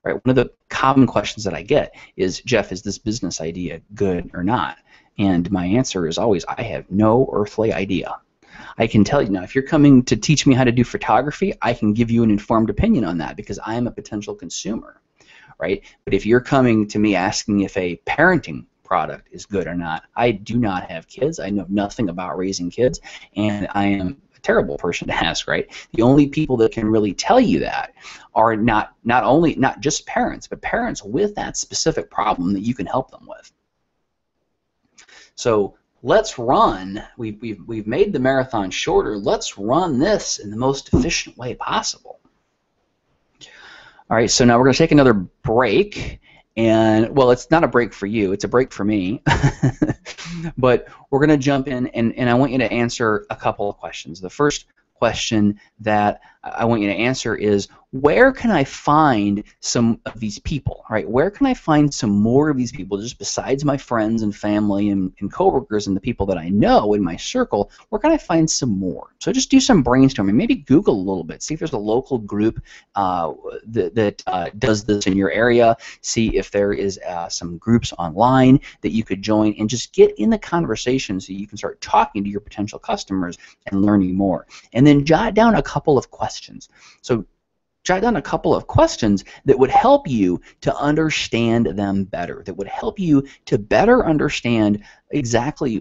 Right? One of the common questions that I get is, Jeff, is this business idea good or not? And my answer is always, I have no earthly idea. I can tell you now, if you're coming to teach me how to do photography, I can give you an informed opinion on that because I am a potential consumer, right? But if you're coming to me asking if a parenting product is good or not, I do not have kids. I know nothing about raising kids, and I am a terrible person to ask, right? The only people that can really tell you that are not just parents, but parents with that specific problem that you can help them with. So let's run. We've made the marathon shorter. Let's run this in the most efficient way possible. All right, so now we're going to take another break. And, well, it's not a break for you. It's a break for me. But we're going to jump in, and I want you to answer a couple of questions. The first question that I want you to answer is, where can I find some of these people, right? Where can I find some more of these people, just besides my friends and family and coworkers and the people that I know in my circle? Where can I find some more? So just do some brainstorming. Maybe Google a little bit. See if there's a local group that does this in your area. See if there is some groups online that you could join, and just get in the conversation so you can start talking to your potential customers and learning more. And then jot down a couple of questions. So jot down a couple of questions that would help you to understand them better, that would help you to better understand exactly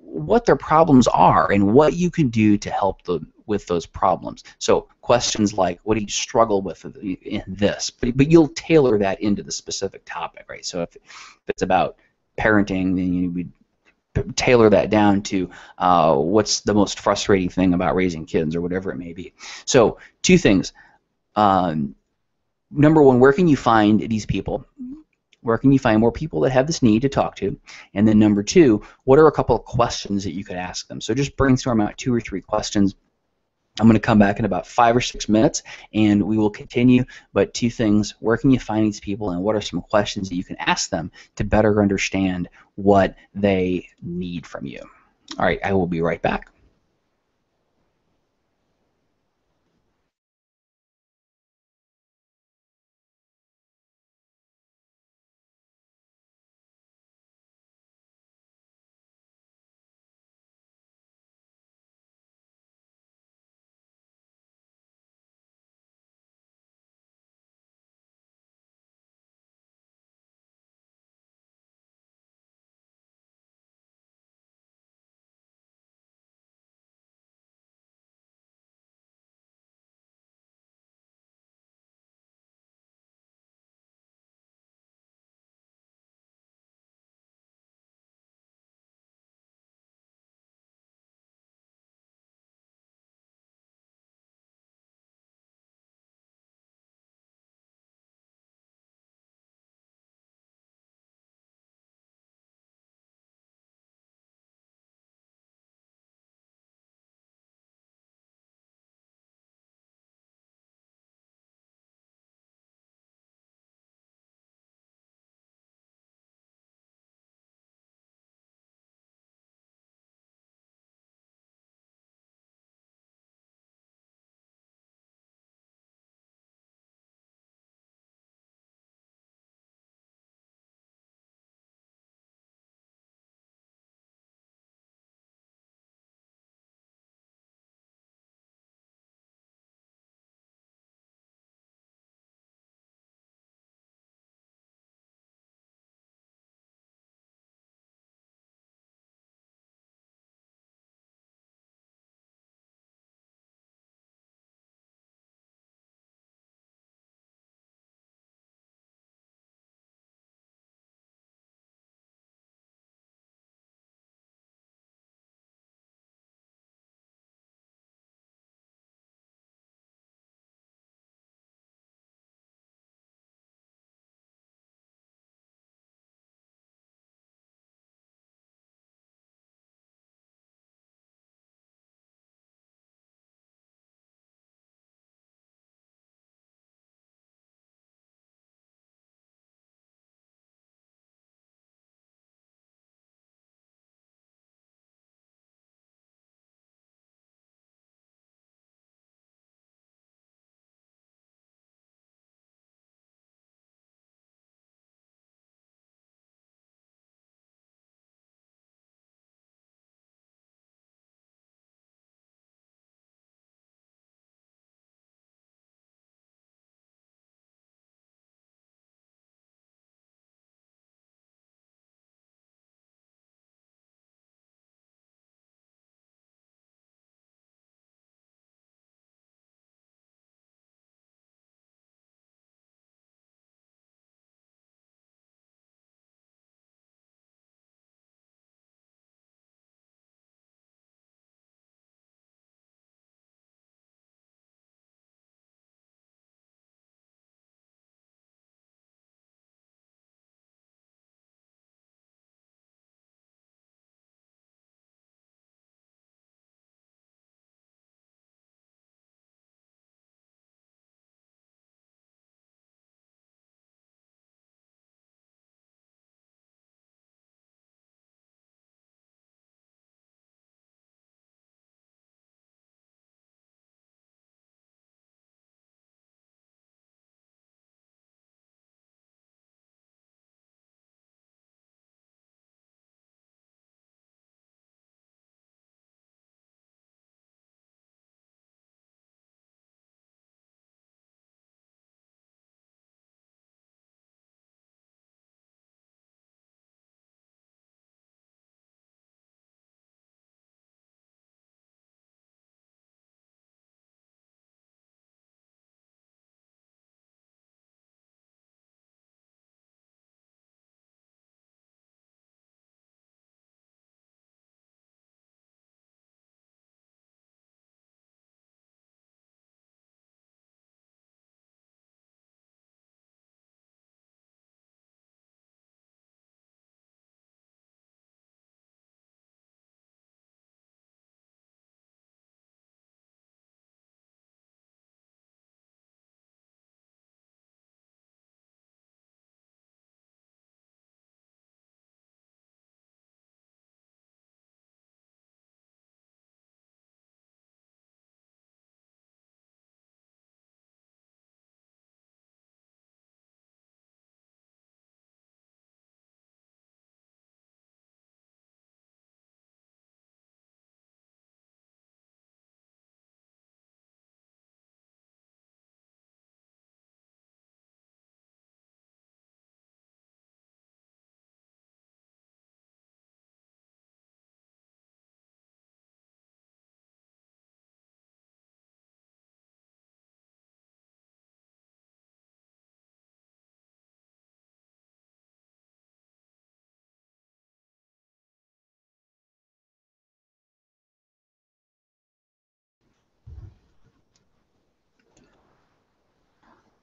what their problems are and what you can do to help them with those problems. So questions like, what do you struggle with in this? But you'll tailor that into the specific topic, right? So if it's about parenting, then you would tailor that down to what's the most frustrating thing about raising kids or whatever it may be. So two things. Number one, where can you find these people? Where can you find more people that have this need to talk to? And then number two, what are a couple of questions that you could ask them? So just brainstorm out 2 or 3 questions. I'm going to come back in about 5 or 6 minutes, and we will continue. But 2 things, where can you find these people, and what are some questions that you can ask them to better understand what they need from you? All right, I will be right back.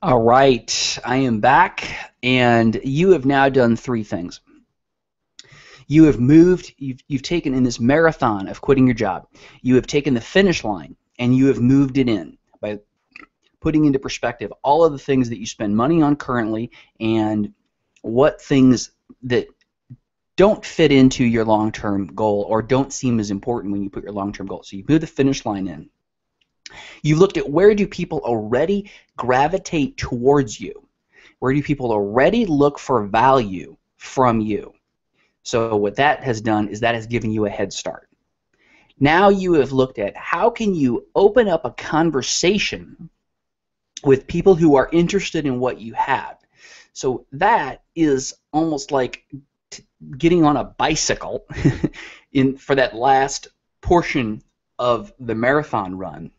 All right, I am back, and you have now done three things. You have moved, you've taken in this marathon of quitting your job, you have taken the finish line and you have moved it in by putting into perspective all of the things that you spend money on currently and what things that don't fit into your long-term goal or don't seem as important when you put your long-term goal. So you move the finish line in. You looked at where do people already gravitate towards you? Where do people already look for value from you? So what that has done is that has given you a head start. Now you have looked at how can you open up a conversation with people who are interested in what you have. So that is almost like getting on a bicycle for that last portion of the marathon run.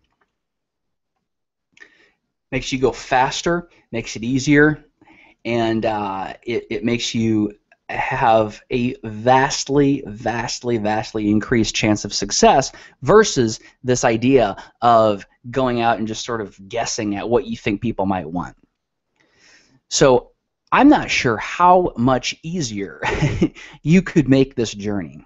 Makes you go faster, makes it easier, and it makes you have a vastly increased chance of success versus this idea of going out and just sort of guessing at what you think people might want. So I'm not sure how much easier you could make this journey.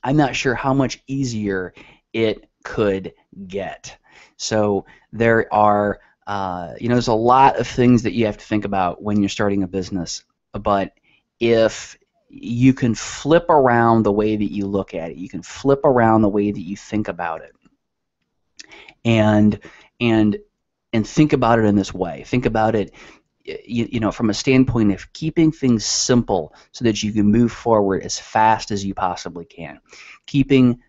I'm not sure how much easier it could get. So there are, there's a lot of things that you have to think about when you're starting a business, but if you can flip around the way that you look at it, you can flip around the way that you think about it, and think about it in this way. Think about it, from a standpoint of keeping things simple so that you can move forward as fast as you possibly can. Keeping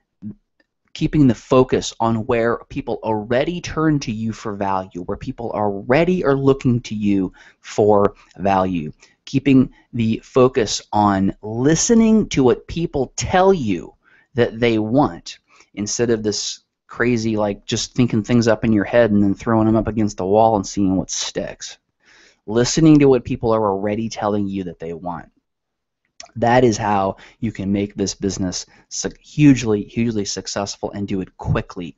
the focus on where people already turn to you for value, where people already are looking to you for value. Keeping the focus on listening to what people tell you that they want instead of this crazy, like, just thinking things up in your head and then throwing them up against the wall and seeing what sticks. Listening to what people are already telling you that they want. That is how you can make this business hugely successful and do it quickly.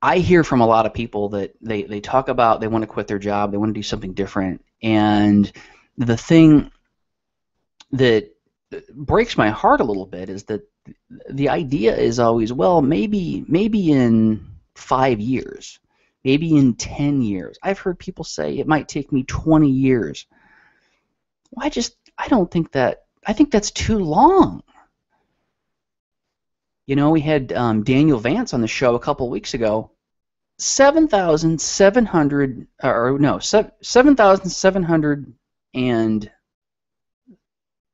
I hear from a lot of people that they talk about they want to quit their job, they want to do something different, and the thing that breaks my heart a little bit is that the idea is always, well, maybe in 5 years, maybe in 10 years. I've heard people say it might take me 20 years. Well, I don't think that. I think that's too long. We had Daniel Vance on the show a couple of weeks ago. 7,700, or no, 7,700 and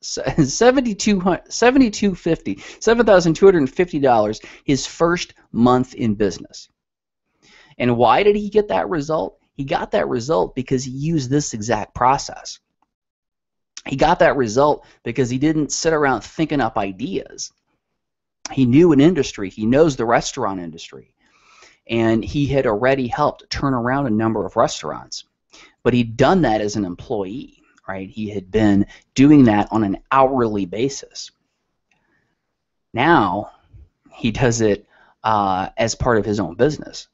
7,250 dollars his first month in business. And why did he get that result? He got that result because he used this exact process. He got that result because he didn't sit around thinking up ideas. He knew an industry. He knows the restaurant industry. And he had already helped turn around a number of restaurants. But he'd done that as an employee, right? He had been doing that on an hourly basis. Now he does it as part of his own business.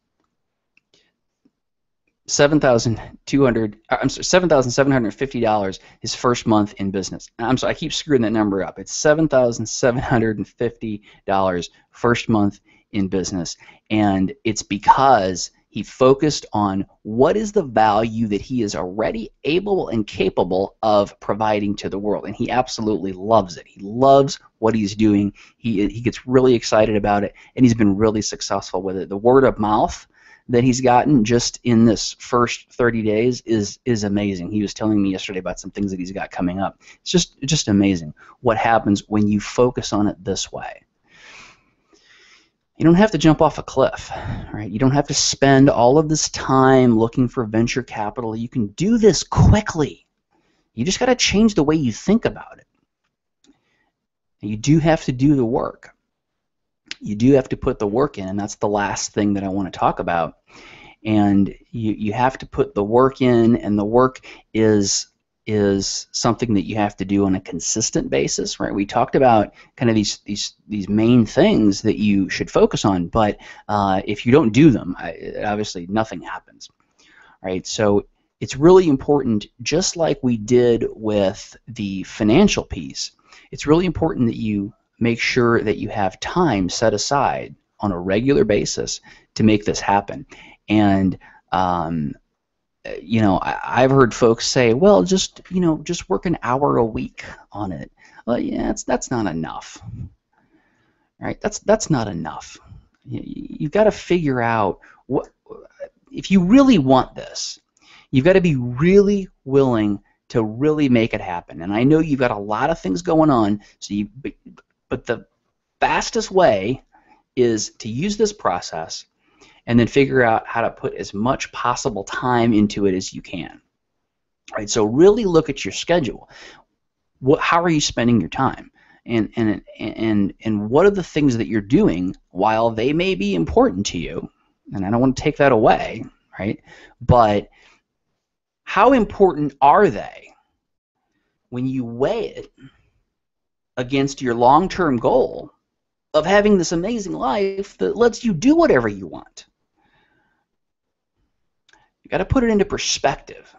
$7,750 his first month in business. I'm sorry, I keep screwing that number up. It's $7,750 first month in business, and it's because he focused on what is the value that he is already able and capable of providing to the world, and he absolutely loves it. He loves what he's doing. He gets really excited about it, and he's been really successful with it. The word of mouth that he's gotten just in this first 30 days is amazing. He was telling me yesterday about some things that he's got coming up. It's just amazing what happens when you focus on it this way. You don't have to jump off a cliff, right? You don't have to spend all of this time looking for venture capital. You can do this quickly. You just got to change the way you think about it. And you do have to do the work. You do have to put the work in, and that's the last thing that I want to talk about. And you have to put the work in, and the work is is something that you have to do on a consistent basis, right? We talked about kind of these main things that you should focus on, but if you don't do them, obviously nothing happens, right? So it's really important, just like we did with the financial piece, it's really important that you make sure that you have time set aside on a regular basis to make this happen. And I've heard folks say, well, just work an hour a week on it. Well, yeah, that's not enough, right? That's not enough. You've got to figure out what, if you really want this, you've got to be really willing to really make it happen. And I know you've got a lot of things going on, but the fastest way is to use this process and then figure out how to put as much possible time into it as you can. Right? So really look at your schedule. How are you spending your time? And what are the things that you're doing while they may be important to you? And I don't want to take that away, right? But how important are they when you weigh it against your long-term goal of having this amazing life that lets you do whatever you want? You got to put it into perspective.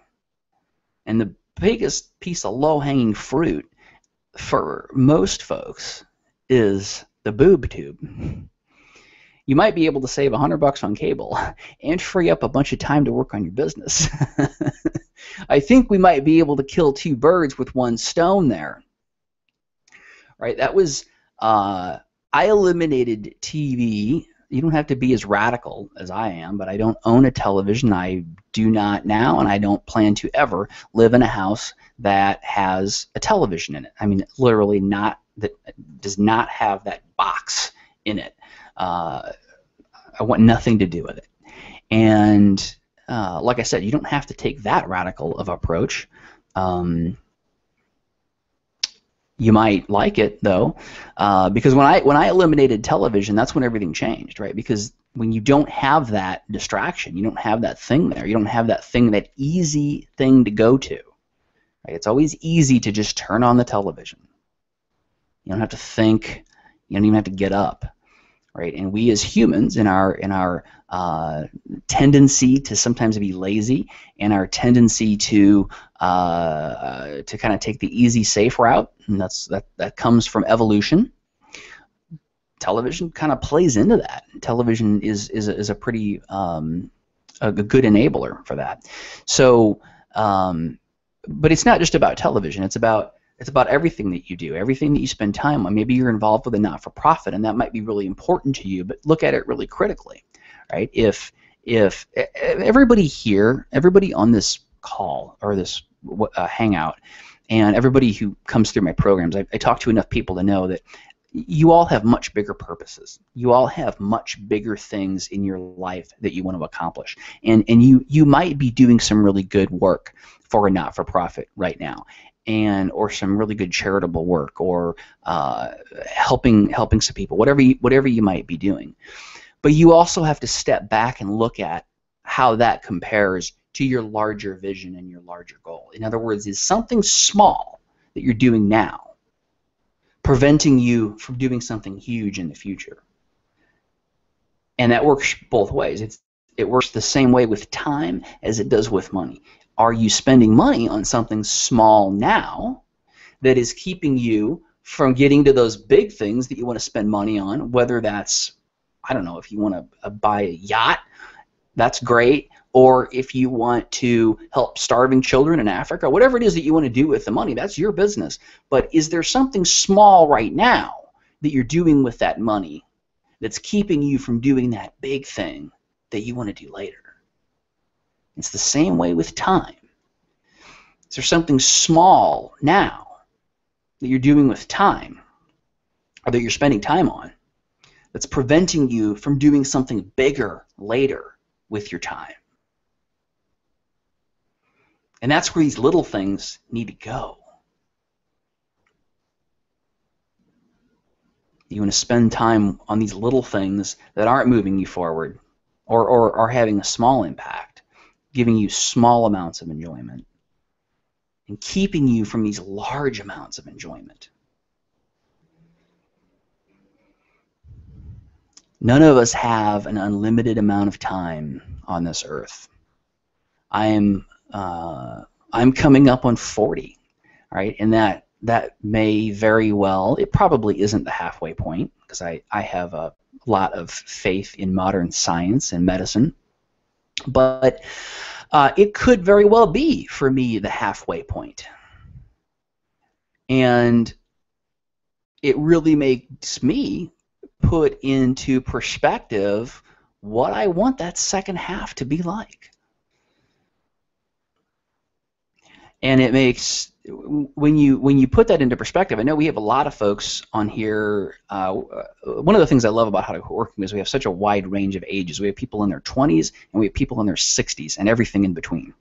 And the biggest piece of low-hanging fruit for most folks is the boob tube. You might be able to save $100 on cable and free up a bunch of time to work on your business. I think we might be able to kill two birds with one stone there. Right? That was I eliminated TV. You don't have to be as radical as I am, but I don't own a television. I do not now, and I don't plan to ever live in a house that has a television in it. I mean, literally not, that does not have that box in it. I want nothing to do with it. And like I said, you don't have to take that radical of approach. You might like it though, because when I eliminated television, that's when everything changed, right? Because when you don't have that distraction, you don't have that thing there, you don't have that thing, that easy thing to go to, right? It's always easy to just turn on the television. You don't have to think. You don't even have to get up, right? And we as humans, in our tendency to sometimes be lazy, and our tendency to kind of take the easy, safe route, and that comes from evolution. Television kind of plays into that. Television is a pretty a good enabler for that. So, but it's not just about television. It's about everything that you do, everything that you spend time on. Maybe you're involved with a not-for-profit, and that might be really important to you, but look at it really critically, right? If everybody here, everybody on this call or this hangout, and everybody who comes through my programs, I talk to enough people to know that you all have much bigger purposes. You all have much bigger things in your life that you want to accomplish, and you might be doing some really good work for a not-for-profit right now, or some really good charitable work, or helping some people, whatever you might be doing. But you also have to step back and look at how that compares to your larger vision and your larger goal. In other words, is something small that you're doing now preventing you from doing something huge in the future? And that works both ways. It works the same way with time as it does with money. Are you spending money on something small now that is keeping you from getting to those big things that you want to spend money on? Whether that's, I don't know, if you want to buy a yacht, that's great. Or if you want to help starving children in Africa, whatever it is that you want to do with the money, that's your business. But is there something small right now that you're doing with that money that's keeping you from doing that big thing that you want to do later? It's the same way with time. Is there something small now that you're doing with time, or that you're spending time on, that's preventing you from doing something bigger later with your time? And that's where these little things need to go. You want to spend time on these little things that aren't moving you forward, or having a small impact, giving you small amounts of enjoyment, and keeping you from these large amounts of enjoyment. None of us have an unlimited amount of time on this earth. I'm coming up on 40, right? And that may very well, it probably isn't the halfway point, because I have a lot of faith in modern science and medicine, but it could very well be for me the halfway point. And it really makes me put into perspective what I want that second half to be like. And it makes, when you put that into perspective, I know we have a lot of folks on here. One of the things I love about How to Quit Working is we have such a wide range of ages. We have people in their 20s and we have people in their 60s and everything in between,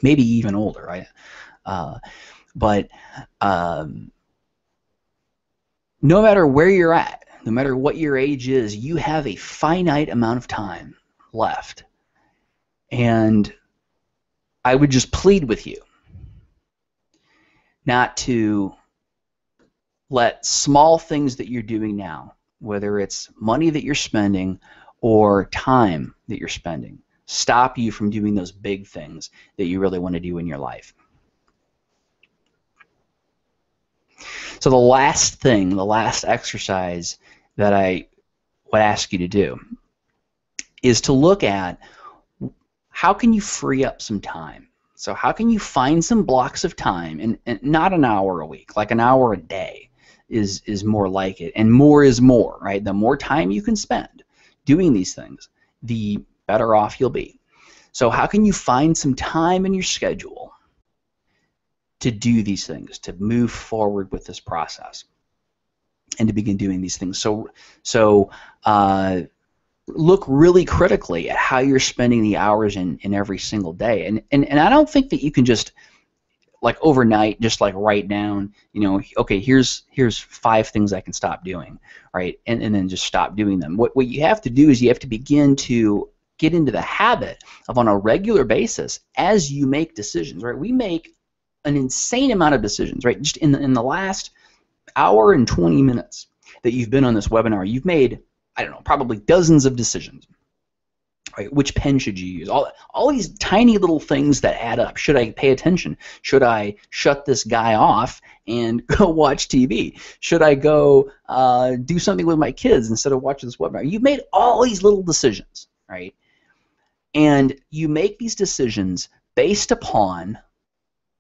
maybe even older, right? But no matter where you're at, no matter what your age is, you have a finite amount of time left. And I would just plead with you not to let small things that you're doing now, whether it's money that you're spending or time that you're spending, stop you from doing those big things that you really want to do in your life. So the last thing, the last exercise that I would ask you to do is to look at how can you free up some time. So how can you find some blocks of time, and not an hour a week, like an hour a day is more like it, and more is more, right? The more time you can spend doing these things, the better off you'll be. So how can you find some time in your schedule to do these things, to move forward with this process, and to begin doing these things? So look really critically at how you're spending the hours in every single day. And I don't think that you can just, like, overnight, just like write down, you know, okay, here's 5 things I can stop doing, right? And then just stop doing them. What you have to do is you have to begin to get into the habit of, on a regular basis, as you make decisions, right? We make an insane amount of decisions, right? Just in the last hour and 20 minutes that you've been on this webinar, you've made, I don't know, probably dozens of decisions. Right? Which pen should you use? All these tiny little things that add up. Should I pay attention? Should I shut this guy off and go watch TV? Should I go do something with my kids instead of watching this webinar? You've made all these little decisions, right? And you make these decisions based upon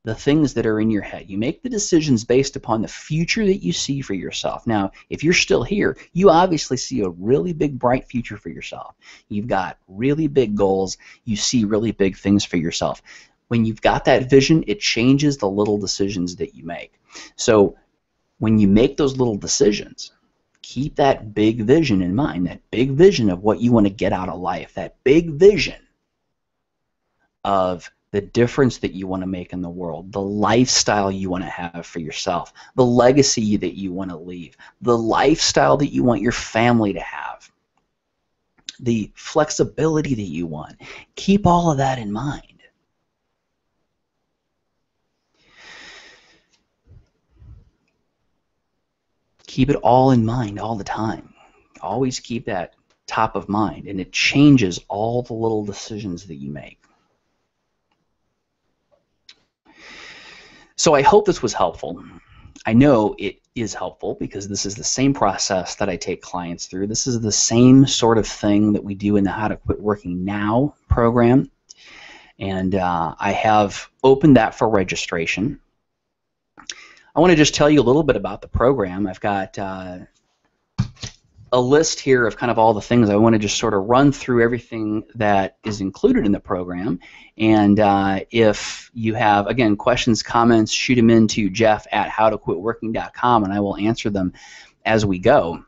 the things that are in your head. You make the decisions based upon the future that you see for yourself. Now, if you're still here, you obviously see a really big, bright future for yourself. You've got really big goals. You see really big things for yourself. When you've got that vision, it changes the little decisions that you make. So when you make those little decisions, keep that big vision in mind, that big vision of what you want to get out of life, that big vision of the difference that you want to make in the world, the lifestyle you want to have for yourself, the legacy that you want to leave, the lifestyle that you want your family to have, the flexibility that you want. Keep all of that in mind. Keep it all in mind all the time. Always keep that top of mind, and it changes all the little decisions that you make. So I hope this was helpful. I know it is helpful because this is the same process that I take clients through. This is the same sort of thing that we do in the How to Quit Working Now program. And I have opened that for registration. I want to just tell you a little bit about the program. I've got a list here of kind of all the things. I want to just sort of run through everything that is included in the program. And if you have, again, questions, comments, shoot them in to jeff@howtoquitworking.com, and I will answer them as we go.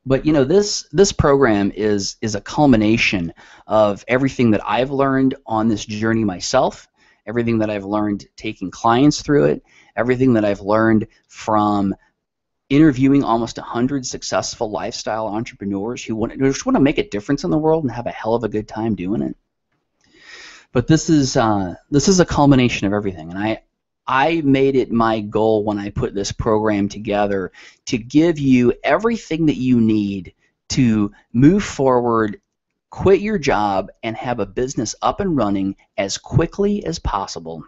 But you know, this program is a culmination of everything that I've learned on this journey myself, everything that I've learned taking clients through it, everything that I've learned from interviewing almost 100 successful lifestyle entrepreneurs who just want to make a difference in the world and have a hell of a good time doing it. But this is a culmination of everything, and I made it my goal when I put this program together to give you everything that you need to move forward, quit your job, and have a business up and running as quickly as possible,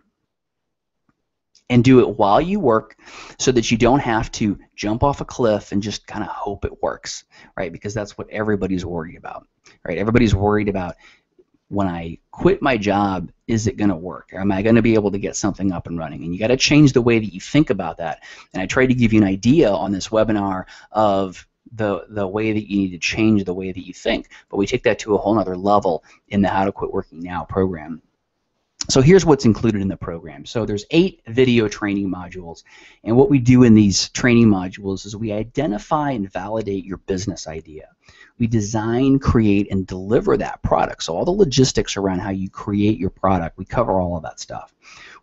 and do it while you work so that you don't have to jump off a cliff and just kind of hope it works, right? Because that's what everybody's worried about, right? Everybody's worried about, when I quit my job, is it going to work? Am I going to be able to get something up and running? And you got to change the way that you think about that. And I tried to give you an idea on this webinar of the way that you need to change the way that you think. But we take that to a whole other level in the How to Quit Working Now program. So here's what's included in the program. So there's 8 video training modules, and what we do in these training modules is we identify and validate your business idea. We design, create, and deliver that product. So all the logistics around how you create your product, we cover all of that stuff.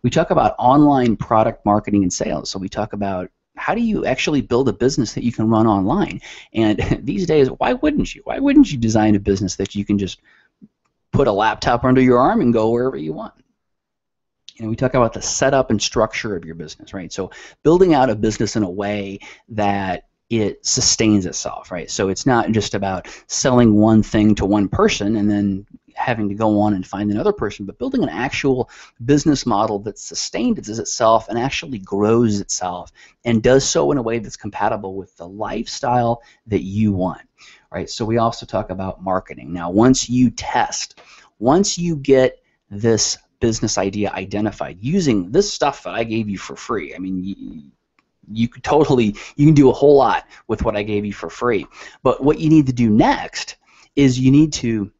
We talk about online product marketing and sales. So we talk about, how do you actually build a business that you can run online? And these days, why wouldn't you? Why wouldn't you design a business that you can just put a laptop under your arm and go wherever you want? We talk about the setup and structure of your business, right? So building out a business in a way that it sustains itself, right? So it's not just about selling one thing to one person and then having to go on and find another person, but building an actual business model that sustains itself and actually grows itself and does so in a way that's compatible with the lifestyle that you want, right? So we also talk about marketing. Now, once you test, once you get this business idea identified using this stuff that I gave you for free. I mean, you can do a whole lot with what I gave you for free. But what you need to do next is you need to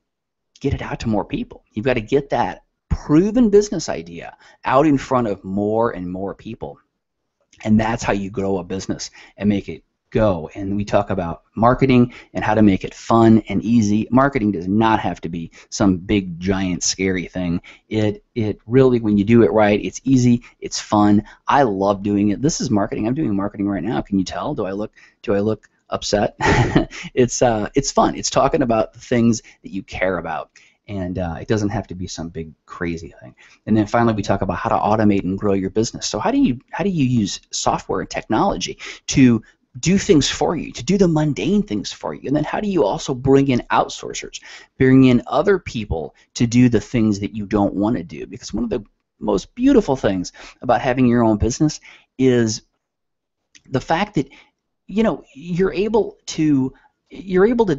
get it out to more people. You've got to get that proven business idea out in front of more and more people. And that's how you grow a business and make it go. And we talk about marketing and how to make it fun and easy. Marketing does not have to be some big, giant, scary thing. It really, when you do it right, it's easy, it's fun. I love doing it. This is marketing. I'm doing marketing right now. Can you tell? Do I look upset? It's fun. It's talking about the things that you care about. And it doesn't have to be some big crazy thing. And then finally, we talk about how to automate and grow your business. So how do you use software and technology to do things for you, to do the mundane things for you? And then how do you also bring in outsourcers, bring in other people to do the things that you don't want to do? Because one of the most beautiful things about having your own business is the fact that you're able to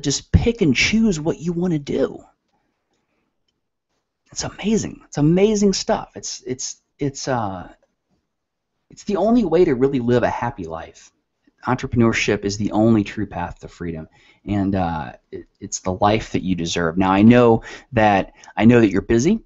just pick and choose what you want to do. It's amazing. It's amazing stuff. It's the only way to really live a happy life. Entrepreneurship is the only true path to freedom, and it's the life that you deserve. Now, I know that you're busy,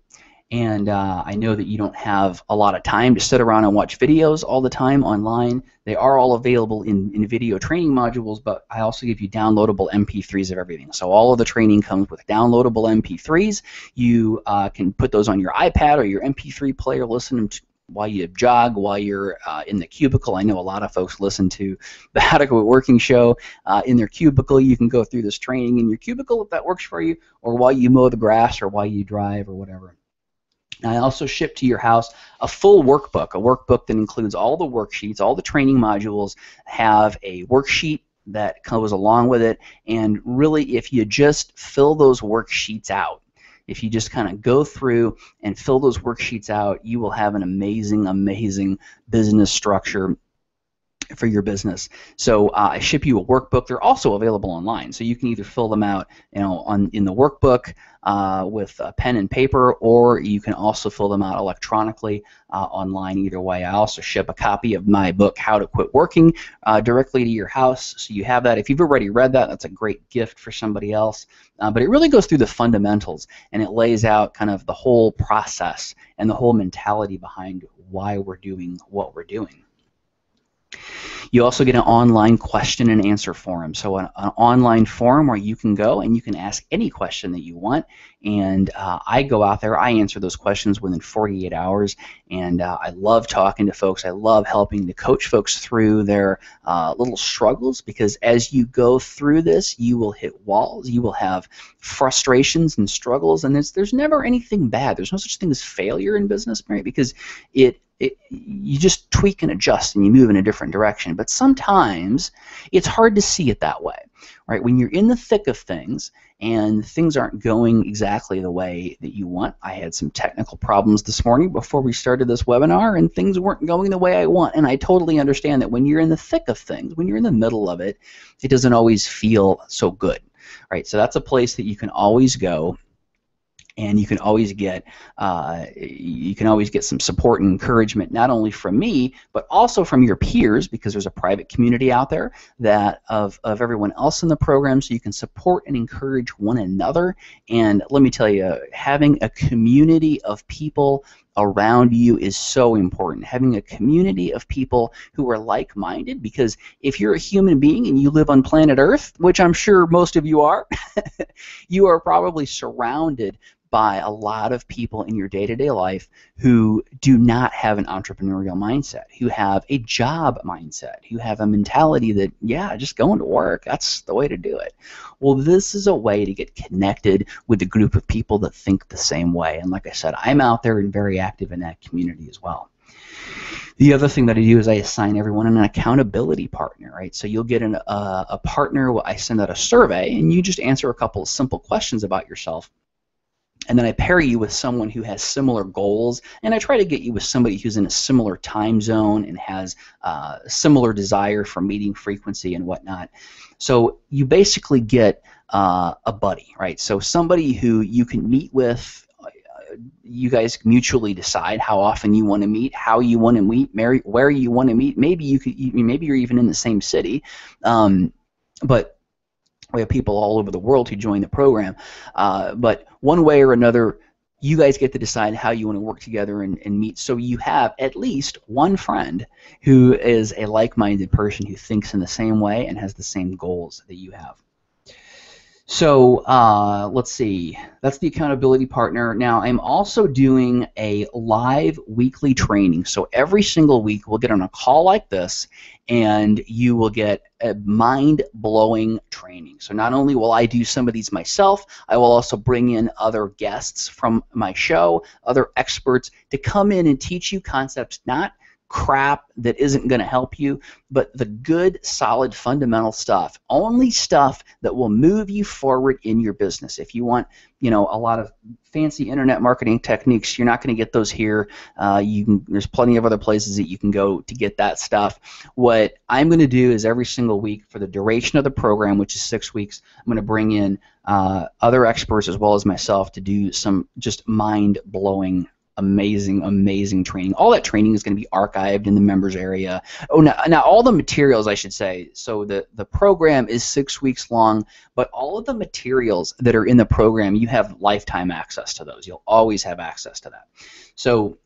and I know that you don't have a lot of time to sit around and watch videos all the time online. They are all available in video training modules, but I also give you downloadable MP3s of everything. So all of the training comes with downloadable MP3s. You can put those on your iPad or your MP3 player, listen to while you jog, while you're in the cubicle. I know a lot of folks listen to the How to Quit Working show in their cubicle. You can go through this training in your cubicle if that works for you, or while you mow the grass, or while you drive, or whatever. I also ship to your house a full workbook, a workbook that includes all the worksheets. All the training modules have a worksheet that goes along with it, and really, if you just fill those worksheets out, if you just kind of go through and fill those worksheets out, you will have an amazing, amazing business structure for your business. So I ship you a workbook. They're also available online, so you can either fill them out, in the workbook with pen and paper, or you can also fill them out electronically online. Either way, I also ship a copy of my book, How to Quit Working, directly to your house, so you have that. If you've already read that, that's a great gift for somebody else. But it really goes through the fundamentals, and it lays out kind of the whole process and the whole mentality behind why we're doing what we're doing. You also get an online question and answer forum. So an online forum where you can go and you can ask any question that you want. And I go out there, I answer those questions within 48 hours. And I love talking to folks. I love helping to coach folks through their little struggles, because as you go through this, you will hit walls. You will have frustrations and struggles. And there's never anything bad. There's no such thing as failure in business, right? Because you just tweak and adjust and you move in a different direction. But sometimes it's hard to see it that way, right? When you're in the thick of things and things aren't going exactly the way that you want. I had some technical problems this morning before we started this webinar, and things weren't going the way I want. And I totally understand that when you're in the thick of things, when you're in the middle of it, it doesn't always feel so good, right? So that's a place that you can always go. And you can always get some support and encouragement, not only from me, but also from your peers, because there's a private community out there that of everyone else in the program, so you can support and encourage one another. And let me tell you, having a community of people around you is so important. Having a community of people who are like-minded, because if you're a human being and you live on planet Earth, which I'm sure most of you are, you are probably surrounded by a lot of people in your day-to-day life who do not have an entrepreneurial mindset, who have a job mindset, who have a mentality that, yeah, just going to work, that's the way to do it. Well, this is a way to get connected with a group of people that think the same way. And like I said, I'm out there and very active in that community as well. The other thing that I do is I assign everyone an accountability partner, right? So you'll get a partner. I send out a survey, and you just answer a couple of simple questions about yourself. And then I pair you with someone who has similar goals, and I try to get you with somebody who's in a similar time zone and has similar desire for meeting frequency and whatnot. So you basically get a buddy, right? So somebody who you can meet with. You guys mutually decide how often you want to meet, how you want to meet, where you want to meet. Maybe you're even in the same city, but we have people all over the world who join the program. But one way or another, you guys get to decide how you want to work together and meet. So you have at least one friend who is a like-minded person who thinks in the same way and has the same goals that you have. So let's see, that's the accountability partner. Now I'm also doing a live weekly training. So every single week we'll get on a call like this, and you will get a mind-blowing training. So not only will I do some of these myself, I will also bring in other guests from my show, other experts, to come in and teach you concepts, not crap that isn't going to help you, but the good, solid, fundamental stuff. Only stuff that will move you forward in your business. If you want, a lot of fancy internet marketing techniques, you're not going to get those here. There's plenty of other places that you can go to get that stuff. What I'm going to do is every single week for the duration of the program, which is 6 weeks, I'm going to bring in other experts as well as myself to do some just mind-blowing, amazing training. All that training is going to be archived in the members area. Now all the materials, I should say, so the program is 6 weeks long, but all of the materials that are in the program, you have lifetime access to those. You'll always have access to that. So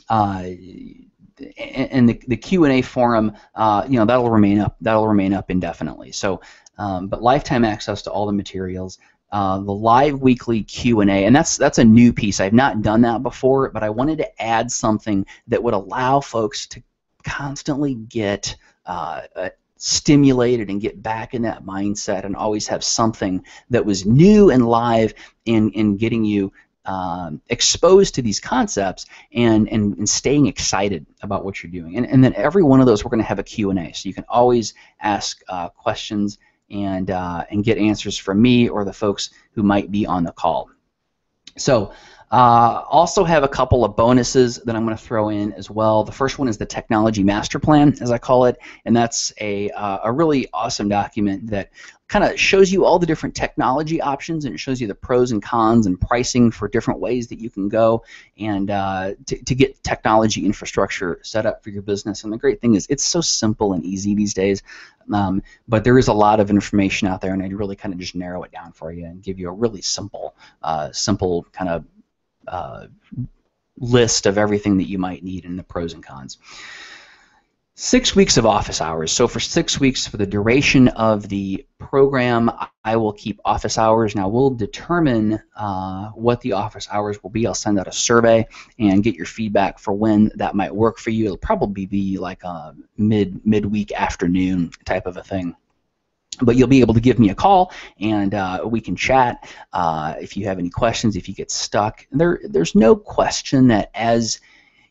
and the Q&A forum, that'll remain up indefinitely. So but lifetime access to all the materials. The live weekly Q&A, and that's a new piece. I've not done that before, but I wanted to add something that would allow folks to constantly get stimulated and get back in that mindset and always have something that was new and live in getting you exposed to these concepts and staying excited about what you're doing. And then every one of those, we're going to have a Q&A, so you can always ask questions and get answers from me or the folks who might be on the call. So also have a couple of bonuses that I'm going to throw in as well. The first one is the Technology Master Plan, as I call it, and that's a really awesome document that kind of shows you all the different technology options, and it shows you the pros and cons and pricing for different ways that you can go and to get technology infrastructure set up for your business. And the great thing is it's so simple and easy these days, but there is a lot of information out there, and I'd really kind of just narrow it down for you and give you a really simple kind of list of everything that you might need and the pros and cons. 6 weeks of office hours. So for 6 weeks, for the duration of the program, I will keep office hours. Now we'll determine what the office hours will be. I'll send out a survey and get your feedback for when that might work for you. It'll probably be like a midweek afternoon type of a thing. But you'll be able to give me a call, and we can chat if you have any questions, if you get stuck. There's no question that as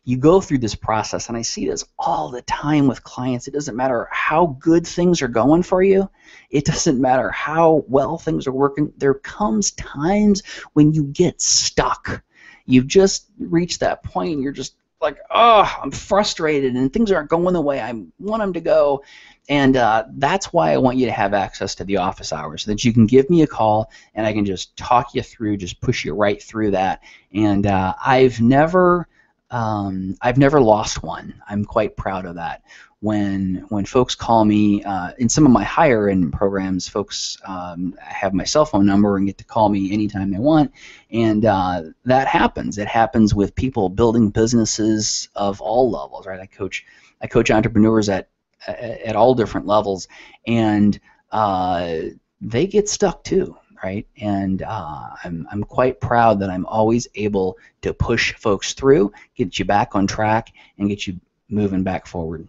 you go through this process, and I see this all the time with clients, it doesn't matter how good things are going for you. It doesn't matter how well things are working. There comes times when you get stuck. You've just reached that point, and you're just like, oh, I'm frustrated, and things aren't going the way I want them to go. And that's why I want you to have access to the office hours, so that you can give me a call, and I can just talk you through, just push you right through that. And I've never lost one. I'm quite proud of that. When folks call me, in some of my higher end programs, folks have my cell phone number and get to call me anytime they want, and that happens. It happens with people building businesses of all levels, right? I coach entrepreneurs at all different levels, and they get stuck too. Right? And I'm quite proud that I'm always able to push folks through, get you back on track, and get you moving back forward.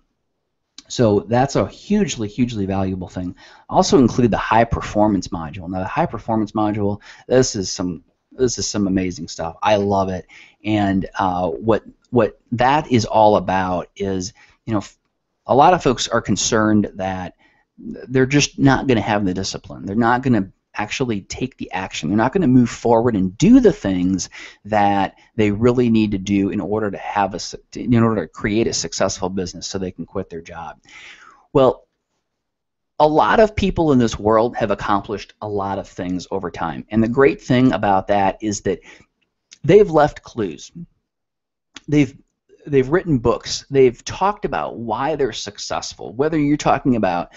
So that's a hugely, hugely valuable thing. I also include the high performance module. Now the high performance module, this is some amazing stuff. I love it. And what that is all about is, a lot of folks are concerned that they're just not going to have the discipline. They're not going to actually take the action. They're not going to move forward and do the things that they really need to do in order to create a successful business so they can quit their job. Well, a lot of people in this world have accomplished a lot of things over time, and the great thing about that is that they've left clues. They've written books. They've talked about why they're successful, whether you're talking about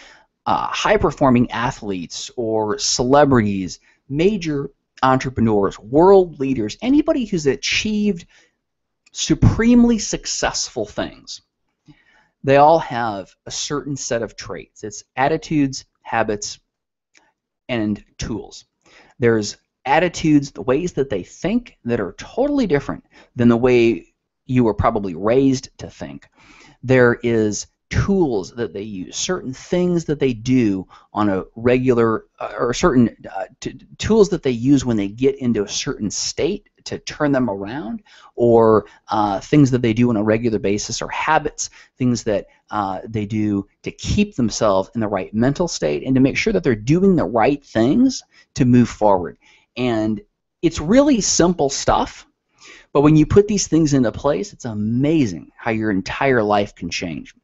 high-performing athletes or celebrities, major entrepreneurs, world leaders, anybody who's achieved supremely successful things. They all have a certain set of traits. It's attitudes, habits, and tools. There's attitudes, the ways that they think, that are totally different than the way you were probably raised to think. There is tools that they use, certain things that they do on a regular, or certain tools that they use when they get into a certain state to turn them around, or things that they do on a regular basis, or habits, things that they do to keep themselves in the right mental state and to make sure that they're doing the right things to move forward. And it's really simple stuff, but when you put these things into place, it's amazing how your entire life can change.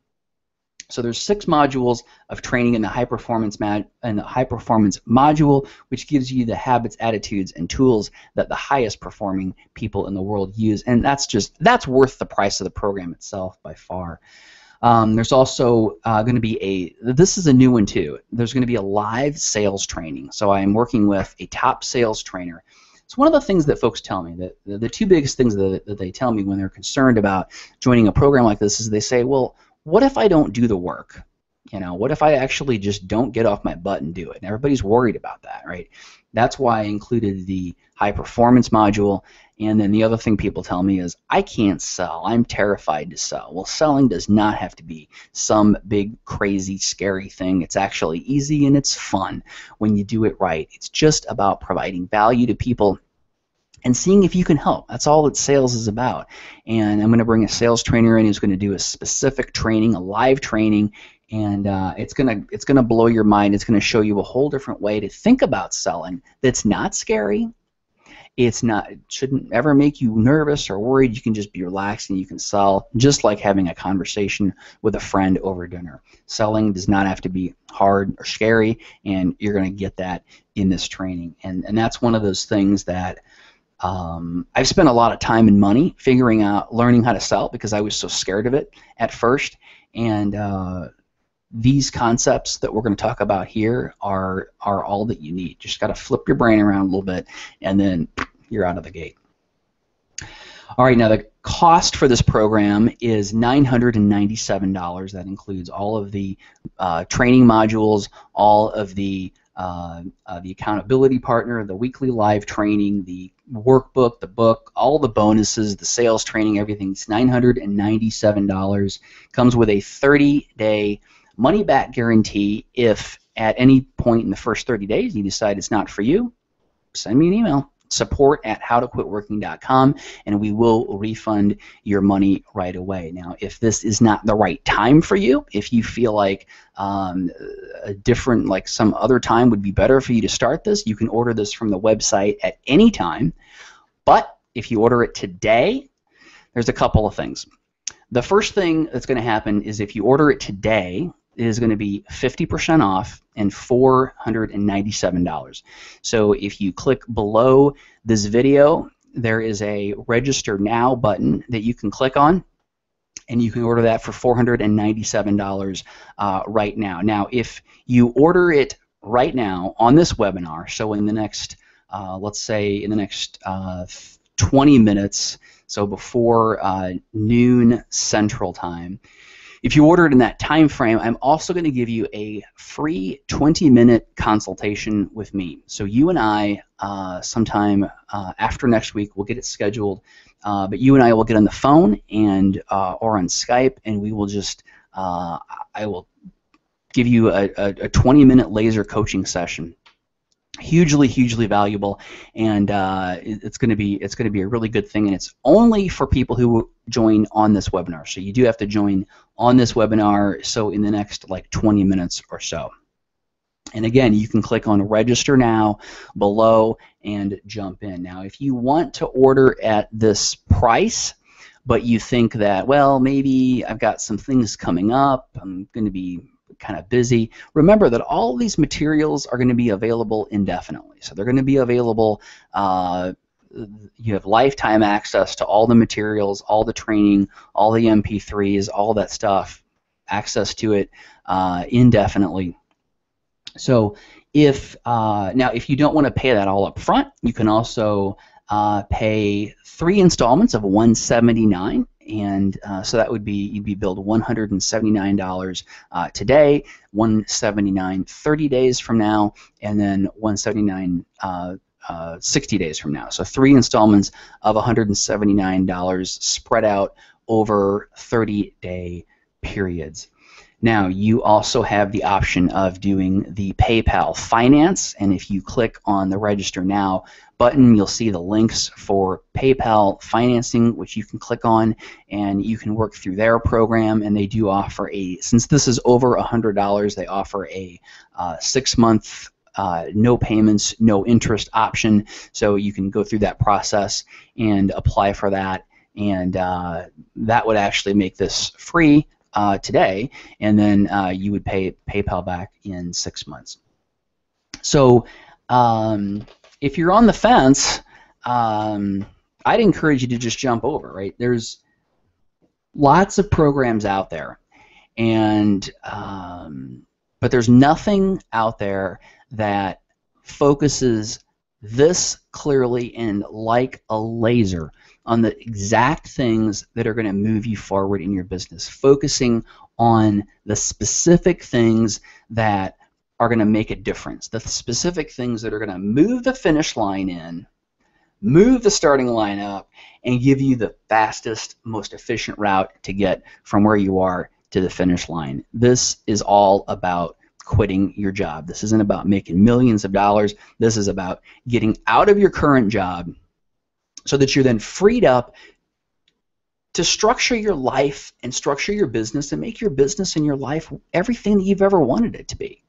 So there's 6 modules of training in the high performance module, which gives you the habits, attitudes, and tools that the highest performing people in the world use, and that's worth the price of the program itself by far. There's also going to be this is a new one too. There's going to be a live sales training. So I'm working with a top sales trainer. It's one of the things that folks tell me, that the 2 biggest things that they tell me when they're concerned about joining a program like this is they say, well, what if I don't do the work? What if I actually just don't get off my butt and do it? And everybody's worried about that, right? That's why I included the high performance module. And then the other thing people tell me is, I can't sell. I'm terrified to sell. Well, selling does not have to be some big, crazy, scary thing. It's actually easy and it's fun when you do it right. It's just about providing value to people and seeing if you can help. That's all that sales is about. And I'm going to bring a sales trainer in who's going to do a specific training, a live training, and it's going to blow your mind. It's going to show you a whole different way to think about selling that's not scary. It shouldn't ever make you nervous or worried. You can just be relaxed and you can sell just like having a conversation with a friend over dinner. Selling does not have to be hard or scary, and you're going to get that in this training. And that's one of those things that I've spent a lot of time and money learning how to sell, because I was so scared of it at first. And these concepts that we're going to talk about here are all that you need. Just got to flip your brain around a little bit, and then you're out of the gate. All right, now cost for this program is $997. That includes all of the training modules, all of the accountability partner, the weekly live training, the workbook, the book, all the bonuses, the sales training, everything. It's $997. Comes with a 30-day money-back guarantee. If at any point in the first 30 days you decide it's not for you, send me an email, support@howtoquitworking.com, and we will refund your money right away. Now, if this is not the right time for you, if you feel like a different, like some other time would be better for you to start this, you can order this from the website at any time. But if you order it today, there's a couple of things. The first thing that's going to happen is if you order it today, it is going to be 50% off and $497. So if you click below this video, there is a register now button that you can click on, and you can order that for $497 right now. Now, if you order it right now on this webinar, so in the next, let's say in the next 20 minutes, so before noon Central Time, if you order it in that time frame, I'm also going to give you a free 20-minute consultation with me. So you and I, sometime after next week, we'll get it scheduled. But you and I will get on the phone and or on Skype, and we will just I will give you a 20-minute laser coaching session. Hugely valuable, and it's going to be a really good thing, and it's only for people who join on this webinar. So you do have to join on this webinar, so in the next like 20 minutes or so. And again, you can click on register now below and jump in. Now, if you want to order at this price, but you think that, well, maybe I've got some things coming up, I'm going to be kind of busy, remember that all of these materials are going to be available indefinitely. So they're going to be available, you have lifetime access to all the materials, all the training, all the MP3s, all that stuff, access to it indefinitely. So if now if you don't want to pay that all up front, you can also pay 3 installments of $179, and so that would be, you'd be billed $179 today, $179 30 days from now, and then $179 60 days from now. So 3 installments of $179 spread out over 30-day periods. Now, you also have the option of doing the PayPal finance, and if you click on the Register Now button, you'll see the links for PayPal financing, which you can click on, and you can work through their program, and they do offer a, since this is over $100, they offer a 6-month no payments, no interest option, so you can go through that process and apply for that, and that would actually make this free today, and then you would pay PayPal back in 6 months. So if you're on the fence, I'd encourage you to just jump over, right? There's lots of programs out there, and but there's nothing out there that focuses this clearly and like a laser on the exact things that are going to move you forward in your business, focusing on the specific things that are going to make a difference, the specific things that are going to move the finish line in, move the starting line up, and give you the fastest, most efficient route to get from where you are to the finish line. This is all about quitting your job. This isn't about making millions of dollars. This is about getting out of your current job so that you're then freed up to structure your life and structure your business and make your business and your life everything that you've ever wanted it to be.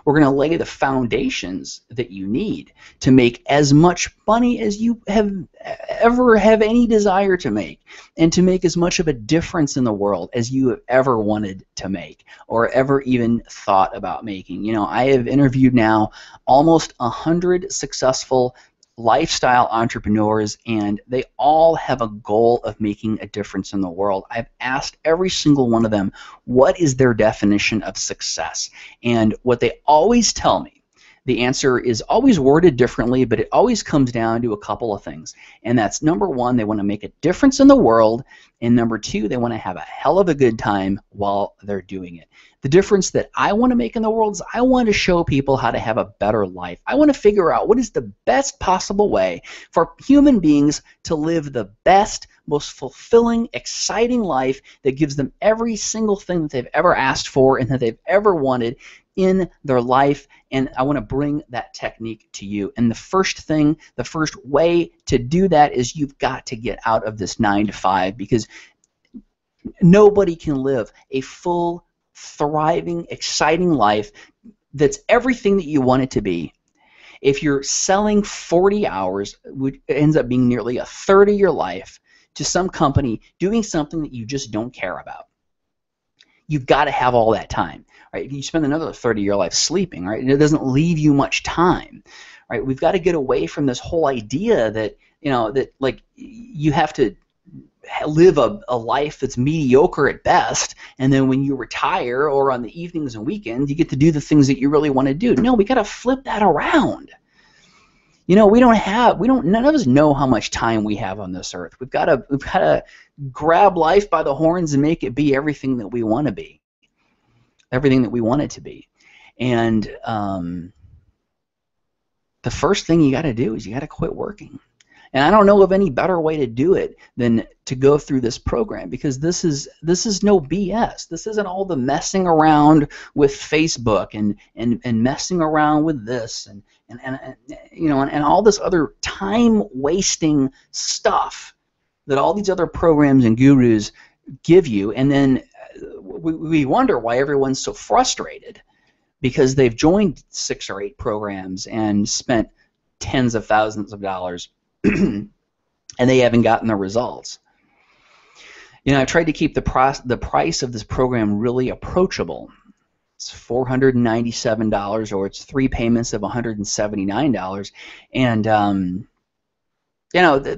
We're going to lay the foundations that you need to make as much money as you ever have any desire to make, and to make as much of a difference in the world as you have ever wanted to make or ever even thought about making. You know, I have interviewed now almost 100 successful lifestyle entrepreneurs, and they all have a goal of making a difference in the world. I've asked every single one of them what is their definition of success, and what they always tell me, the answer is always worded differently, but it always comes down to a couple of things. And that's, number one, they want to make a difference in the world, and number two, they want to have a hell of a good time while they're doing it. The difference that I want to make in the world is I want to show people how to have a better life. I want to figure out what is the best possible way for human beings to live the best, most fulfilling, exciting life that gives them every single thing that they've ever asked for and that they've ever wanted in their life, and I want to bring that technique to you. And the first way to do that is you've got to get out of this 9-to-5, because nobody can live a full, thriving, exciting life that's everything that you want it to be if you're selling 40 hours, which ends up being nearly a third of your life, to some company doing something that you just don't care about. You've got to have all that time. Right? You spend another third of your life sleeping, right? And it doesn't leave you much time, right? We've got to get away from this whole idea that, that like you have to live a life that's mediocre at best, and then when you retire or on the evenings and weekends, you get to do the things that you really want to do. No, we got to flip that around. None of us know how much time we have on this earth. We've got to grab life by the horns and make it be everything that we want to be. Everything that we want it to be. And the first thing you got to do is you got to quit working. And I don't know of any better way to do it than to go through this program, because this is no BS. This isn't all the messing around with Facebook and messing around with this and all this other time wasting stuff that all these other programs and gurus give you. And then we wonder why everyone's so frustrated, because they've joined 6 or 8 programs and spent tens of thousands of dollars and they haven't gotten the results. I've tried to keep the price of this program really approachable. It's $497, or it's 3 payments of $179, and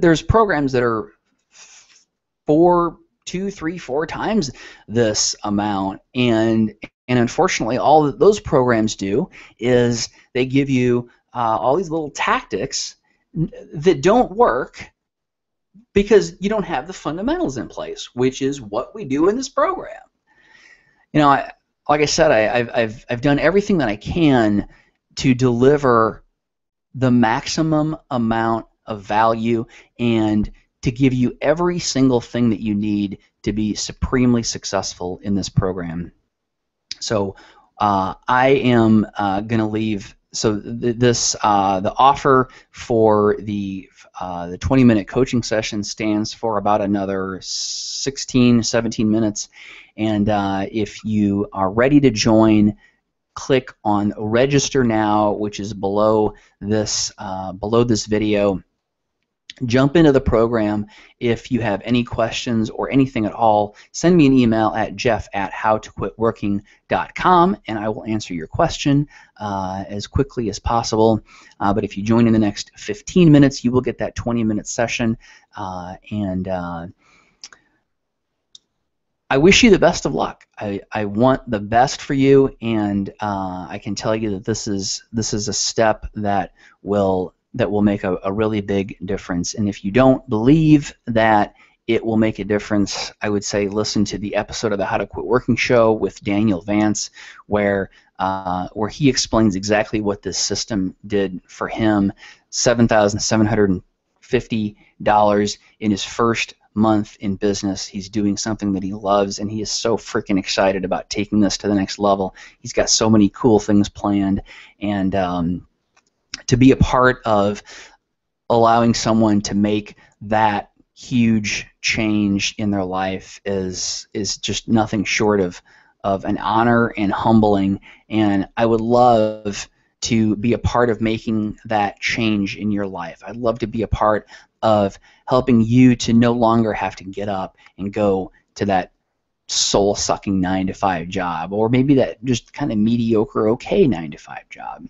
there's programs that are 2, 3, 4 times this amount, and unfortunately all that those programs do is they give you all these little tactics that don't work because you don't have the fundamentals in place, which is what we do in this program. Like I said, I've done everything that I can to deliver the maximum amount of value and to give you every single thing that you need to be supremely successful in this program. So I am going to leave. So the offer for the 20-minute coaching session stands for about another 16, 17 minutes. And if you are ready to join, click on Register Now, which is below this video. Jump into the program. If you have any questions or anything at all, send me an email at jeff@howtoquitworking.com, and I will answer your question as quickly as possible. But if you join in the next 15 minutes, you will get that 20-minute session. I wish you the best of luck. I want the best for you, and I can tell you that this is a step that will make a really big difference. And if you don't believe that it will make a difference, I would say listen to the episode of the How to Quit Working show with Daniel Vance, where he explains exactly what this system did for him. $7,750 in his first month in business. He's doing something that he loves, and he is so freaking excited about taking this to the next level. He's got so many cool things planned, and to be a part of allowing someone to make that huge change in their life is just nothing short of an honor and humbling, and I would love to be a part of making that change in your life. I'd love to be a part of helping you to no longer have to get up and go to that soul-sucking 9-to-5 job, or maybe that just kind of mediocre, okay 9-to-5 job.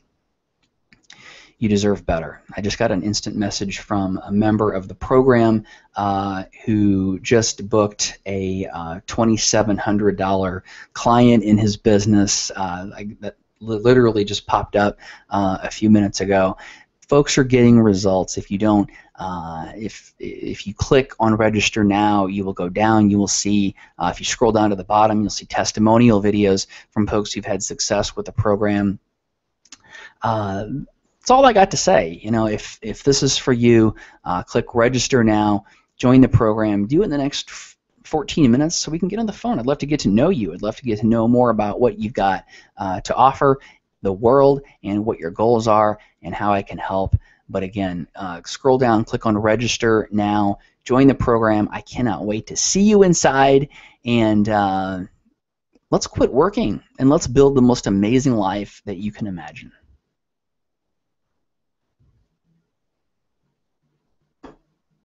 You deserve better. I just got an instant message from a member of the program who just booked a $2,700 client in his business. literally just popped up a few minutes ago. Folks are getting results. If you don't, if you click on register now, you will go down. You will see, if you scroll down to the bottom, you'll see testimonial videos from folks who've had success with the program. That's all I got to say. You know, if this is for you, click register now, join the program, do it in the next 14 minutes so we can get on the phone. I'd love to get to know you. I'd love to get to know more about what you've got to offer the world and what your goals are and how I can help. But again, scroll down, click on register now, join the program. I cannot wait to see you inside, and let's quit working and let's build the most amazing life that you can imagine.